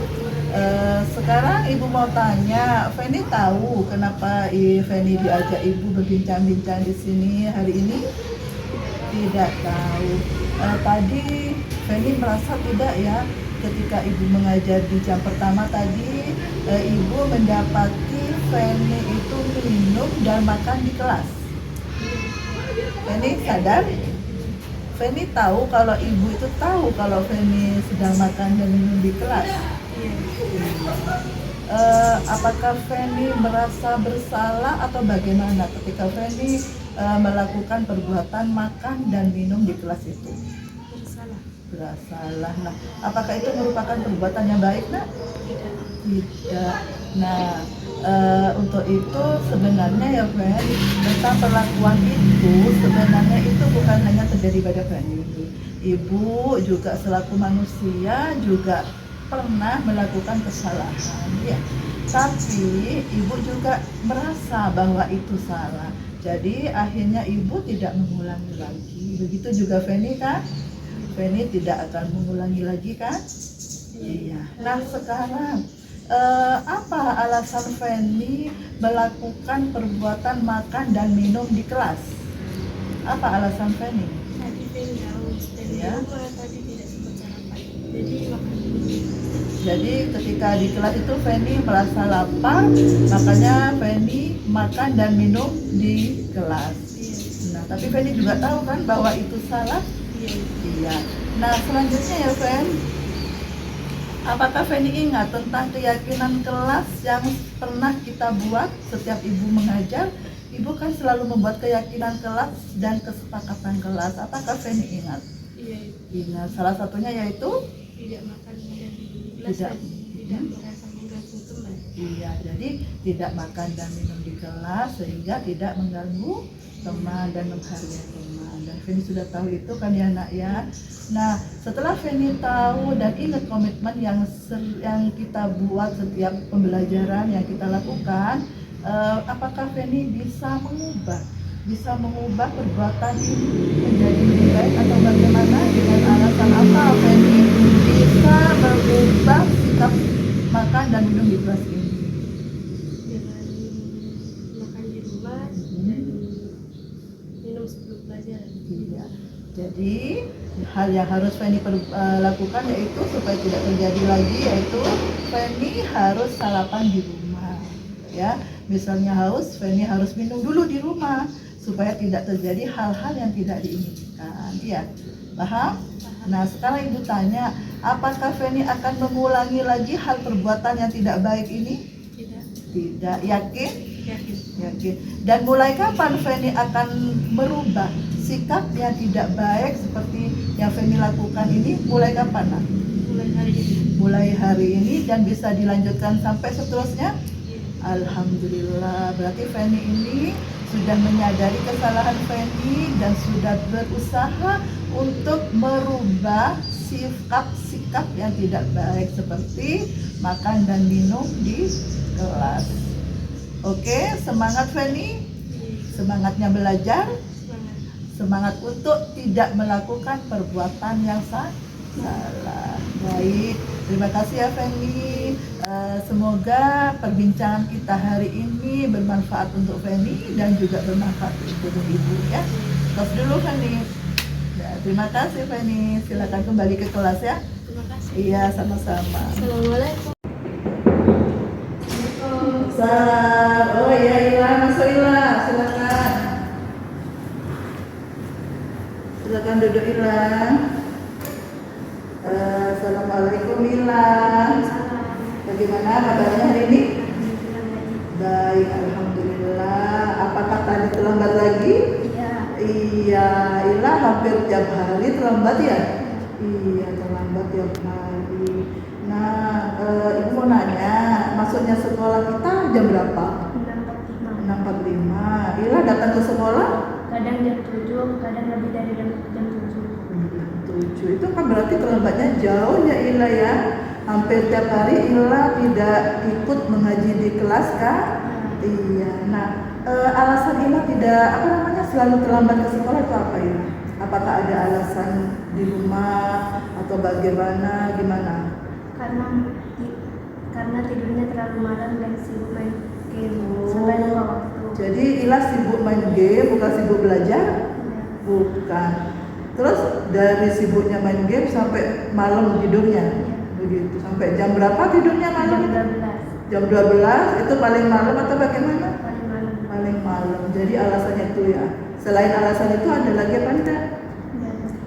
Sekarang ibu mau tanya, Feni tahu kenapa Feni diajak ibu berbincang-bincang di sini hari ini? Tidak tahu. Tadi Feni merasa tidak ya, ketika ibu mengajar di jam pertama tadi, ibu mendapati Feni itu minum dan makan di kelas. Feni sadar? Feni tahu kalau ibu itu tahu kalau Feni sedang makan dan minum di kelas. Apakah Feni merasa bersalah atau bagaimana ketika Feni melakukan perbuatan makan dan minum di kelas itu? Bersalah. Nah, apakah itu merupakan perbuatan yang baik, Nak? Tidak. Nah, untuk itu sebenarnya ya Feni, tentang perlakuan itu sebenarnya itu bukan hanya terjadi pada Feni. Ibu juga selaku manusia juga pernah melakukan kesalahan ya, tapi ibu juga merasa bahwa itu salah, jadi akhirnya ibu tidak mengulangi lagi. Begitu juga Feni kan? Feni tidak akan mengulangi lagi kan? Iya. Nah sekarang apa alasan Feni melakukan perbuatan makan dan minum di kelas? Apa alasan Feni? Tadi Feni haus dan Ya. tadi tidak sempat sarapan, jadi makan dulu. Jadi ketika di kelas itu Feni merasa lapar, makanya Feni makan dan minum di kelas. Nah, tapi Feni juga tahu kan bahwa itu salah? Iya. Nah, selanjutnya ya Fen, apakah Feni ingat tentang keyakinan kelas yang pernah kita buat setiap ibu mengajar? Ibu kan selalu membuat keyakinan kelas dan kesepakatan kelas. Apakah Feni ingat? Iya. Ingat. Salah satunya yaitu Tidak makan dan minum di kelas Tidak. dan tidak merasa mengganggu teman. iya, jadi tidak makan dan minum di kelas sehingga tidak mengganggu teman dan menghargai teman. Dan Feni sudah tahu itu kan ya Nak ya. Nah setelah Feni tahu dan ingat komitmen yang kita buat setiap pembelajaran yang kita lakukan, apakah Feni bisa mengubah perbuatan ini menjadi lebih baik atau bagaimana? Dengan alasan apa Feni bisa mengubah sikap makan dan minum di kelas ini? Dengan makan di rumah dan minum sebelum pelajaran. Iya. Jadi hal yang harus Feni lakukan yaitu supaya tidak terjadi lagi, yaitu Feni harus sarapan di rumah. Ya, misalnya haus, Feni harus minum dulu di rumah supaya tidak terjadi hal-hal yang tidak diinginkan. Iya, paham? Nah sekarang ibu tanya, apakah Feni akan mengulangi lagi hal perbuatan yang tidak baik ini? Tidak. Yakin? Yakin. Dan mulai kapan Feni akan merubah sikap yang tidak baik seperti yang Feni lakukan ini? Mulai kapan, Nak? Mulai hari ini. Mulai hari ini dan bisa dilanjutkan sampai seterusnya? Alhamdulillah, berarti Feni ini sudah menyadari kesalahan Feni dan sudah berusaha untuk merubah sikap yang tidak baik seperti makan dan minum di kelas. Oke, semangat Feni, semangatnya belajar, semangat untuk tidak melakukan perbuatan yang salah. Baik, terima kasih ya Feni. Semoga perbincangan kita hari ini bermanfaat untuk Feni dan juga bermanfaat untuk ibu ya. Tos dulu Feni. Ya, terima kasih Feni. Silakan kembali ke kelas ya. Terima kasih. Iya, sama-sama. Assalamualaikum. Salam. Oh iya, Ila, masuk Ila. Silakan. Silakan duduk Ila. Assalamualaikum Ila. Bagaimana kabarnya hari ini? Baik, alhamdulillah. Apakah tadi terlambat lagi? Iya, Ila hampir tiap hari terlambat ya? Iya, terlambat tiap hari. Nah, ibu mau nanya, masuknya sekolah kita jam berapa? 6.45. 6.45. Ila datang ke sekolah Kadang jam 7, kadang lebih dari jam 7. jam 7. Itu kan berarti terlambatnya jauh ya Ila ya. Hampir tiap hari Ila tidak ikut mengaji di kelas kan? Iya. Nah, alasan Ila tidak selalu terlambat ke sekolah itu apa Ila? Apakah ada alasan di rumah atau bagaimana, gimana? Karena tidurnya terlalu malam dan sibuk main game sampai lupa waktu. Jadi Ila sibuk main game, bukan sibuk belajar? Bukan. Terus dari sibuknya main game sampai malam tidurnya? Begitu. Sampai jam berapa tidurnya malam? Jam 12 itu paling malam atau bagaimana? Paling malam. Jadi alasannya itu ya. Selain alasan itu ada lagi apa enggak?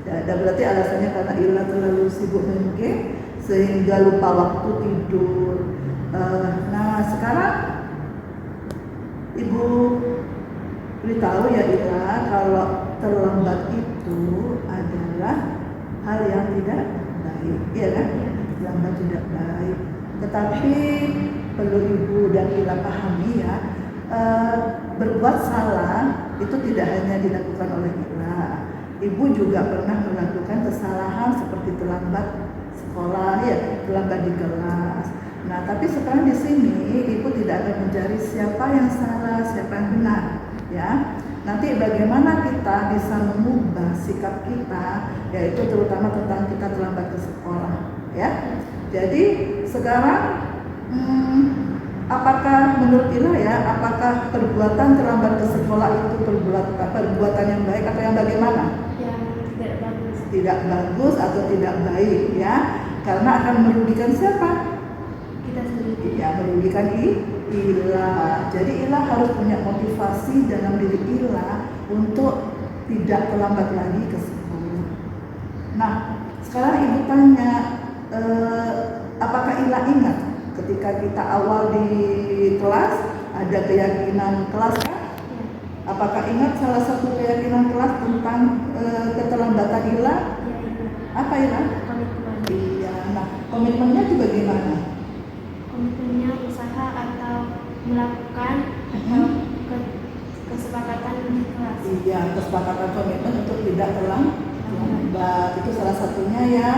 Ya, ada, berarti alasannya karena Ila terlalu sibuk main game sehingga lupa waktu tidur. Nah sekarang Ibu beritahu ya Ila kalau terlambat itu adalah hal yang tidak baik, iya kan? Terlambat tidak baik. Tetapi perlu Ibu dan Ila pahami ya, berbuat salah itu tidak hanya dilakukan oleh Ila. Ibu juga pernah melakukan kesalahan seperti terlambat sekolah ya, terlambat di kelas. Nah, tapi sekarang di sini Ibu tidak akan mencari siapa yang salah, siapa yang benar, ya. Nanti bagaimana kita bisa mengubah sikap kita, yaitu terutama tentang kita terlambat ke sekolah, ya. Jadi sekarang apakah menurut Ila ya, apakah perbuatan terlambat ke sekolah itu perbuatan yang baik atau yang bagaimana? Yang tidak bagus. Tidak bagus atau tidak baik ya, karena akan merugikan siapa? Kita sendiri. Ya, merugikan Ila. Jadi Ila harus punya motivasi dalam diri Ila untuk tidak terlambat lagi ke sekolah. Nah, sekarang Ibu tanya, apakah Ila ingat ketika kita awal di kelas ada keyakinan kelas kan? Apakah ingat salah satu keyakinan kelas tentang keterlambatan Ila? Apa Ila? Komitmen. Iya. Nah, komitmennya juga gimana? Komitmennya usaha atau melakukan atau kesepakatan di kelas. Iya, kesepakatan komitmen untuk tidak terlambat. Itu salah satunya ya.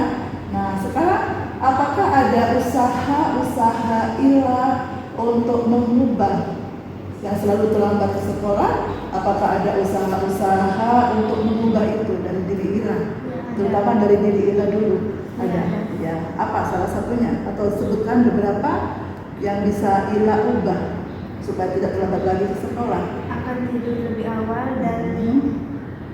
Nah, sekarang apakah ada usaha Ila untuk mengubah yang selalu terlambat ke sekolah? Apakah ada usaha untuk mengubah itu dari diri Ila? Terutama dari diri Ila dulu. Ada. Ya, apa salah satunya? Atau sebutkan beberapa yang bisa Ila ubah supaya tidak terlambat lagi ke sekolah. Akan tidur lebih awal dan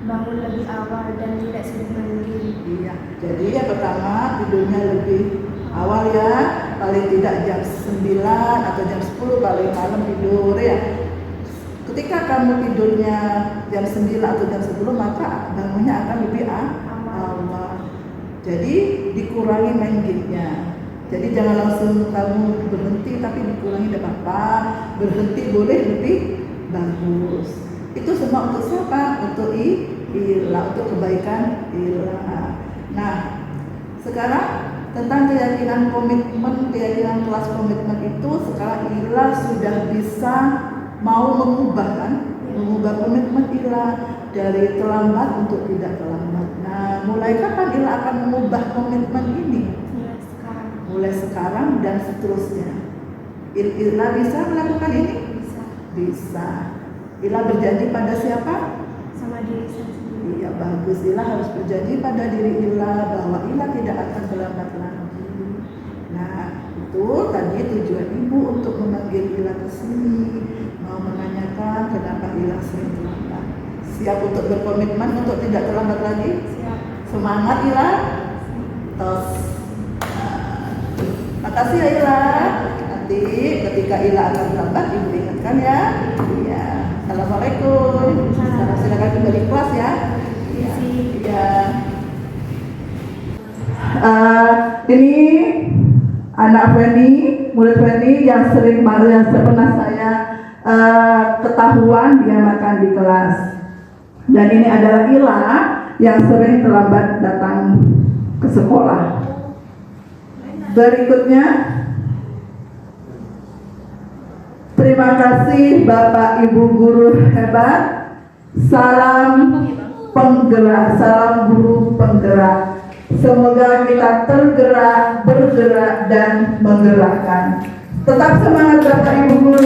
bangun lebih awal dan tidak sibuk main game. Iya. Jadi yang pertama tidurnya lebih awal ya, paling tidak jam 9 atau jam 10 paling malam tidur ya. Ketika kamu tidurnya jam 9 atau jam 10 maka bangunnya akan lebih awal. Jadi dikurangi main game-nya. Jadi jangan langsung kamu berhenti, tapi dikurangi tidak apa-apa. Berhenti boleh lebih bagus. Itu semua untuk siapa? Untuk Ila, untuk kebaikan Ila. Nah, sekarang tentang keyakinan komitmen, keyakinan kelas komitmen itu sekarang Ila sudah bisa mau mengubah kan? Mengubah komitmen Ila dari terlambat untuk tidak terlambat. Nah, mulai kapan Ila akan mengubah komitmen ini? Mulai sekarang dan seterusnya. Ila bisa melakukan ini? Bisa. Ila berjanji pada siapa? Sama diri sendiri. Iya, bagus. Ila harus berjanji pada diri Ila bahwa Ila tidak akan terlambat lagi. Nah, itu tadi tujuan Ibu untuk memanggil Ila ke sini, mau menanyakan kenapa Ila sering terlambat. Siap untuk berkomitmen untuk tidak terlambat lagi? Siap. Semangat Ila. Tos. Makasih ya Ila. Nanti ketika Ila akan terlambat Ibu ingatkan ya. Iya. Assalamualaikum. Silakan kembali kelas ya. Iya. Ini anak Feni, murid Feni yang pernah saya ketahuan dia makan di kelas. Dan ini adalah Ila yang sering terlambat datang ke sekolah. Berikutnya Terima kasih Bapak Ibu guru hebat. Salam penggerak, salam guru penggerak. Semoga kita tergerak, bergerak, dan menggerakkan. Tetap semangat Bapak Ibu guru.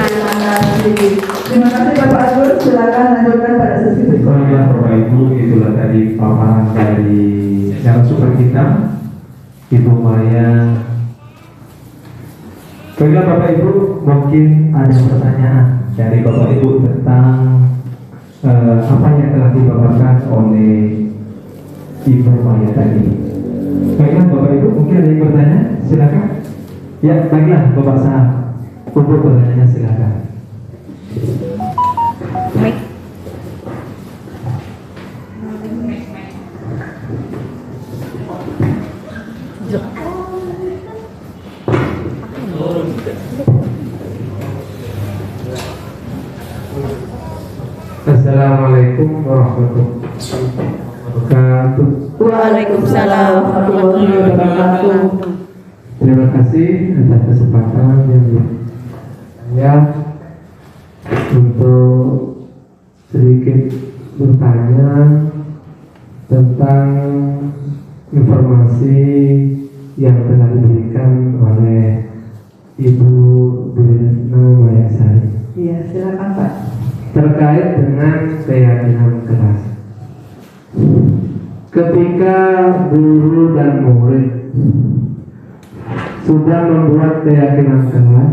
Terima kasih. Terima kasih Bapak Agus. Silakan lanjutkan pada sesi berikutnya. Baiklah Bapak Ibu, itulah tadi paparan dari narasumber kita, Ibu Maya. Baiklah Bapak Ibu, mungkin ada pertanyaan dari Bapak Ibu tentang apa yang telah dipaparkan oleh Ibu Maya tadi. Baiklah Bapak Ibu, mungkin ada yang bertanya, silakan. Ya, baiklah Bapak Sahab, untuk pertanyaannya silakan. Assalamualaikum warahmatullahi wabarakatuh. Waalaikumsalam warahmatullahi wabarakatuh. Terima kasih atas kesempatan yang saya untuk sedikit bertanya tentang informasi yang telah diberikan oleh Ibu Duwirna Mayasari. Iya, silakan Pak. Terkait dengan keyakinan kelas. Ketika guru dan murid sudah membuat keyakinan kelas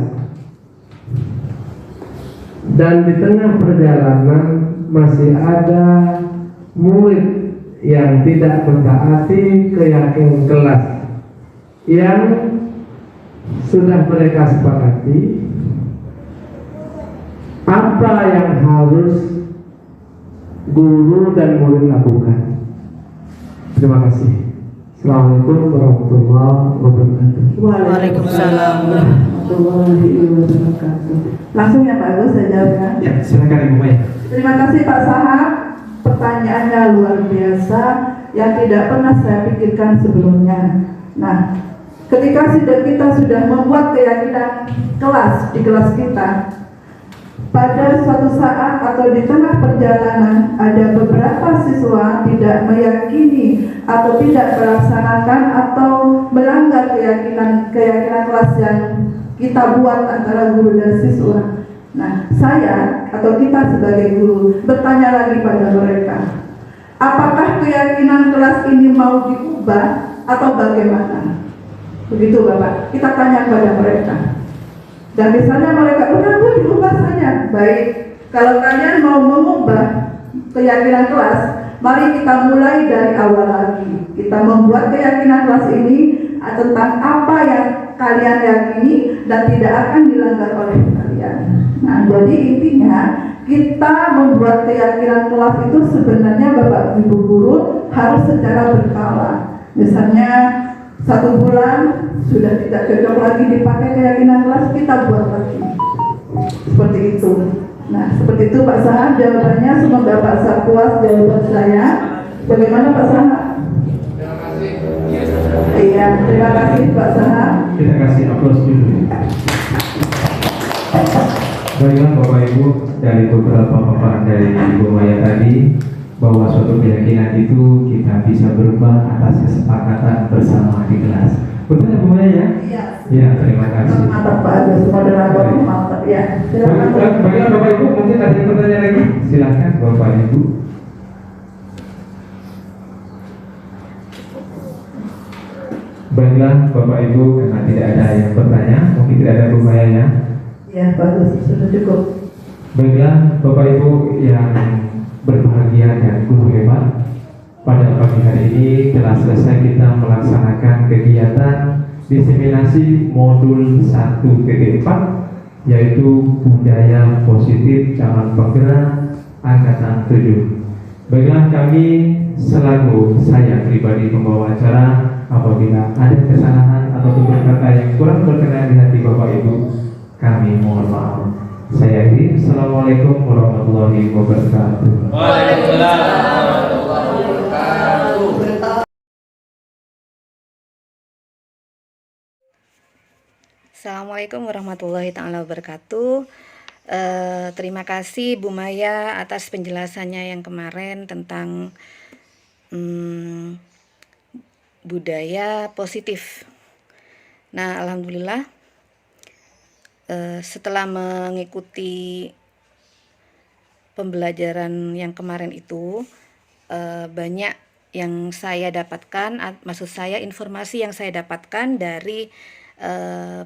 dan di tengah perjalanan masih ada murid yang tidak mentaati keyakinan kelas yang sudah mereka sepakati, apa yang harus guru dan murid lakukan? Terima kasih. Assalamualaikum warahmatullahi wabarakatuh. Waalaikumsalam warahmatullahi wabarakatuh. Langsung ya Pak Agus, saya jawabkan. Ya, silakan Ibu Maya. Terima kasih Pak Sahab. Pertanyaannya luar biasa yang tidak pernah saya pikirkan sebelumnya. Nah, ketika kita sudah membuat keyakinan kelas di kelas kita, pada suatu saat atau di tengah perjalanan ada beberapa siswa tidak meyakini atau tidak melaksanakan atau melanggar keyakinan kelas yang kita buat antara guru dan siswa. Nah, saya atau kita sebagai guru bertanya lagi pada mereka, apakah keyakinan kelas ini mau diubah atau bagaimana? Begitu Bapak, kita tanya kepada mereka. Dan misalnya mereka, udah diubah saja. Baik, kalau kalian mau mengubah keyakinan kelas, mari kita mulai dari awal lagi. Kita membuat keyakinan kelas ini tentang apa yang kalian yakini dan tidak akan dilanggar oleh kalian. Nah, jadi intinya kita membuat keyakinan kelas itu sebenarnya Bapak Ibu guru harus secara berkala. Misalnya 1 bulan sudah tidak cocok lagi dipakai keyakinan kelas, kita buat lagi. Seperti itu. Nah, seperti itu Pak Sahab jawabannya. Semoga Pak Sahab puas jawaban saya. Bagaimana Pak Sahab? Terima kasih. Iya, terima kasih Pak Sahab. Kita kasih aplaus dulu. Baiklah Bapak Ibu, dari beberapa paparan dari Ibu Maya tadi, bahwa suatu keyakinan itu kita bisa berubah atas kesepakatan bersama di kelas. Betul ya Bu Maya ya? Iya. Ya, terima kasih. Mantap Pak Agus, moderator mantap ya. Silakan. Baiklah Bapak Ibu, mungkin ada yang bertanya lagi? Silakan Bapak Ibu. Baiklah Bapak Ibu, karena tidak ada yang bertanya, mungkin tidak ada Bu Maya ya. Ya, bagus, sudah cukup. Baiklah Bapak Ibu yang berbahagia dan guru hebat, pada pagi hari ini telah selesai kita melaksanakan kegiatan diseminasi modul 1.4, yaitu budaya positif calon penggerak angkatan 7. Baiklah, kami selaku saya pribadi pembawa acara, apabila ada kesalahan atau kata yang kurang berkenan di hati Bapak Ibu, kami mohon maaf. Saya akhiri. Assalamualaikum warahmatullahi wabarakatuh. Waalaikumsalam. Assalamualaikum warahmatullahi taala wabarakatuh. Terima kasih Bu Maya atas penjelasannya yang kemarin tentang budaya positif. Nah, alhamdulillah setelah mengikuti pembelajaran yang kemarin itu banyak yang saya dapatkan, maksud saya informasi yang saya dapatkan dari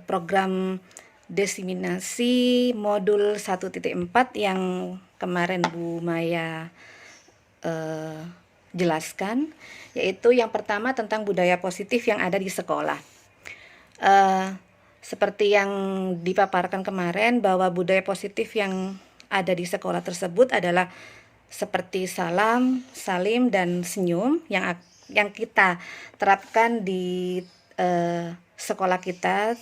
program diseminasi modul 1.4 yang kemarin Bu Maya jelaskan, yaitu yang pertama tentang budaya positif yang ada di sekolah. Seperti yang dipaparkan kemarin bahwa budaya positif yang ada di sekolah tersebut adalah seperti salam, salim, dan senyum yang kita terapkan di sekolah kita,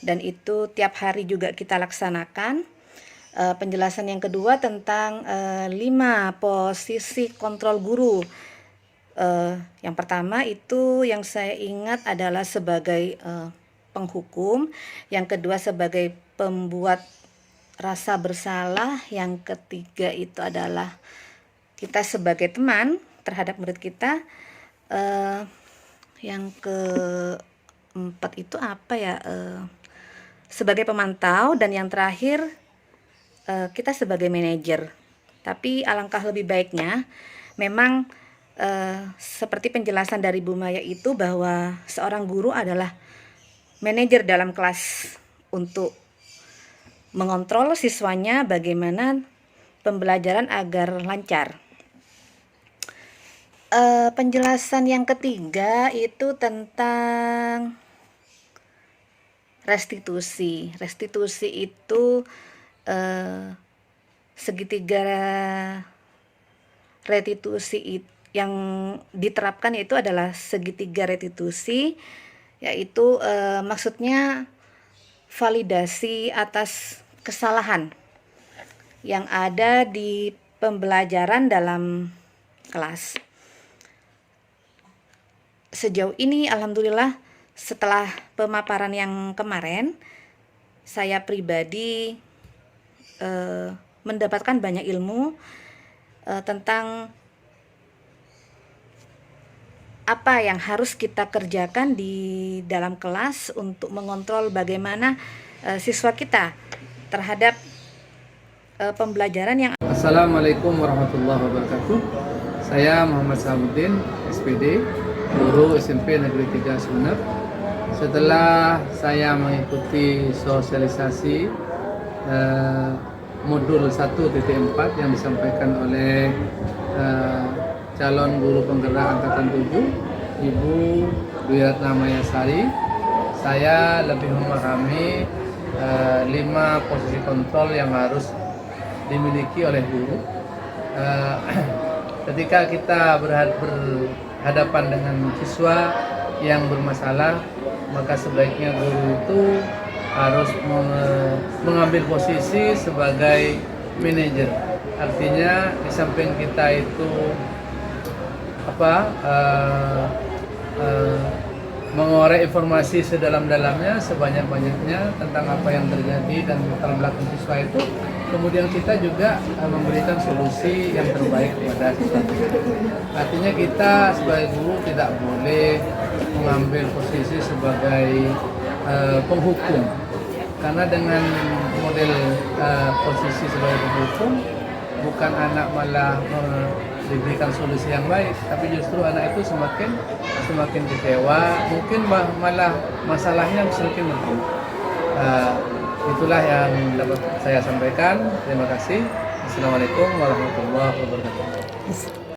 dan itu tiap hari juga kita laksanakan. Penjelasan yang kedua tentang 5 posisi kontrol guru. Yang pertama itu yang saya ingat adalah sebagai penghukum, yang kedua sebagai pembuat rasa bersalah, yang ketiga itu adalah kita sebagai teman terhadap murid kita, yang keempat itu apa ya, sebagai pemantau, dan yang terakhir kita sebagai manajer. Tapi alangkah lebih baiknya memang seperti penjelasan dari Bu Maya itu, bahwa seorang guru adalah manajer dalam kelas untuk mengontrol siswanya bagaimana pembelajaran agar lancar. Penjelasan yang ketiga itu tentang restitusi. Restitusi itu segitiga restitusi yang diterapkan itu adalah segitiga restitusi, yaitu maksudnya validasi atas kesalahan yang ada di pembelajaran dalam kelas. Sejauh ini alhamdulillah setelah pemaparan yang kemarin, saya pribadi mendapatkan banyak ilmu tentang apa yang harus kita kerjakan di dalam kelas untuk mengontrol bagaimana siswa kita terhadap pembelajaran yang. Assalamualaikum warahmatullahi wabarakatuh. Saya Muhammad Samuddin, SPD, guru SMP Negeri 3 Sumeneb. Setelah saya mengikuti sosialisasi modul 1.4 yang disampaikan oleh calon guru penggerak angkatan 7, Ibu Dwi Ratna Mayasari, saya lebih memahami 5 posisi kontrol yang harus dimiliki oleh guru. Ketika kita berhadapan dengan siswa yang bermasalah, maka sebaiknya guru itu harus mengambil posisi sebagai manajer. Artinya di samping kita itu mengorek informasi sedalam-dalamnya, sebanyak-banyaknya tentang apa yang terjadi dan latar belakang siswa itu, kemudian kita juga memberikan solusi yang terbaik kepada siswa. Artinya kita sebagai guru tidak boleh mengambil posisi sebagai penghukum, karena dengan model posisi sebagai penghukum, bukan anak malah diberikan solusi yang baik, tapi justru anak itu semakin kecewa, mungkin malah masalahnya semakin bertambah. Itulah yang dapat saya sampaikan. Terima kasih. Assalamualaikum warahmatullahi wabarakatuh.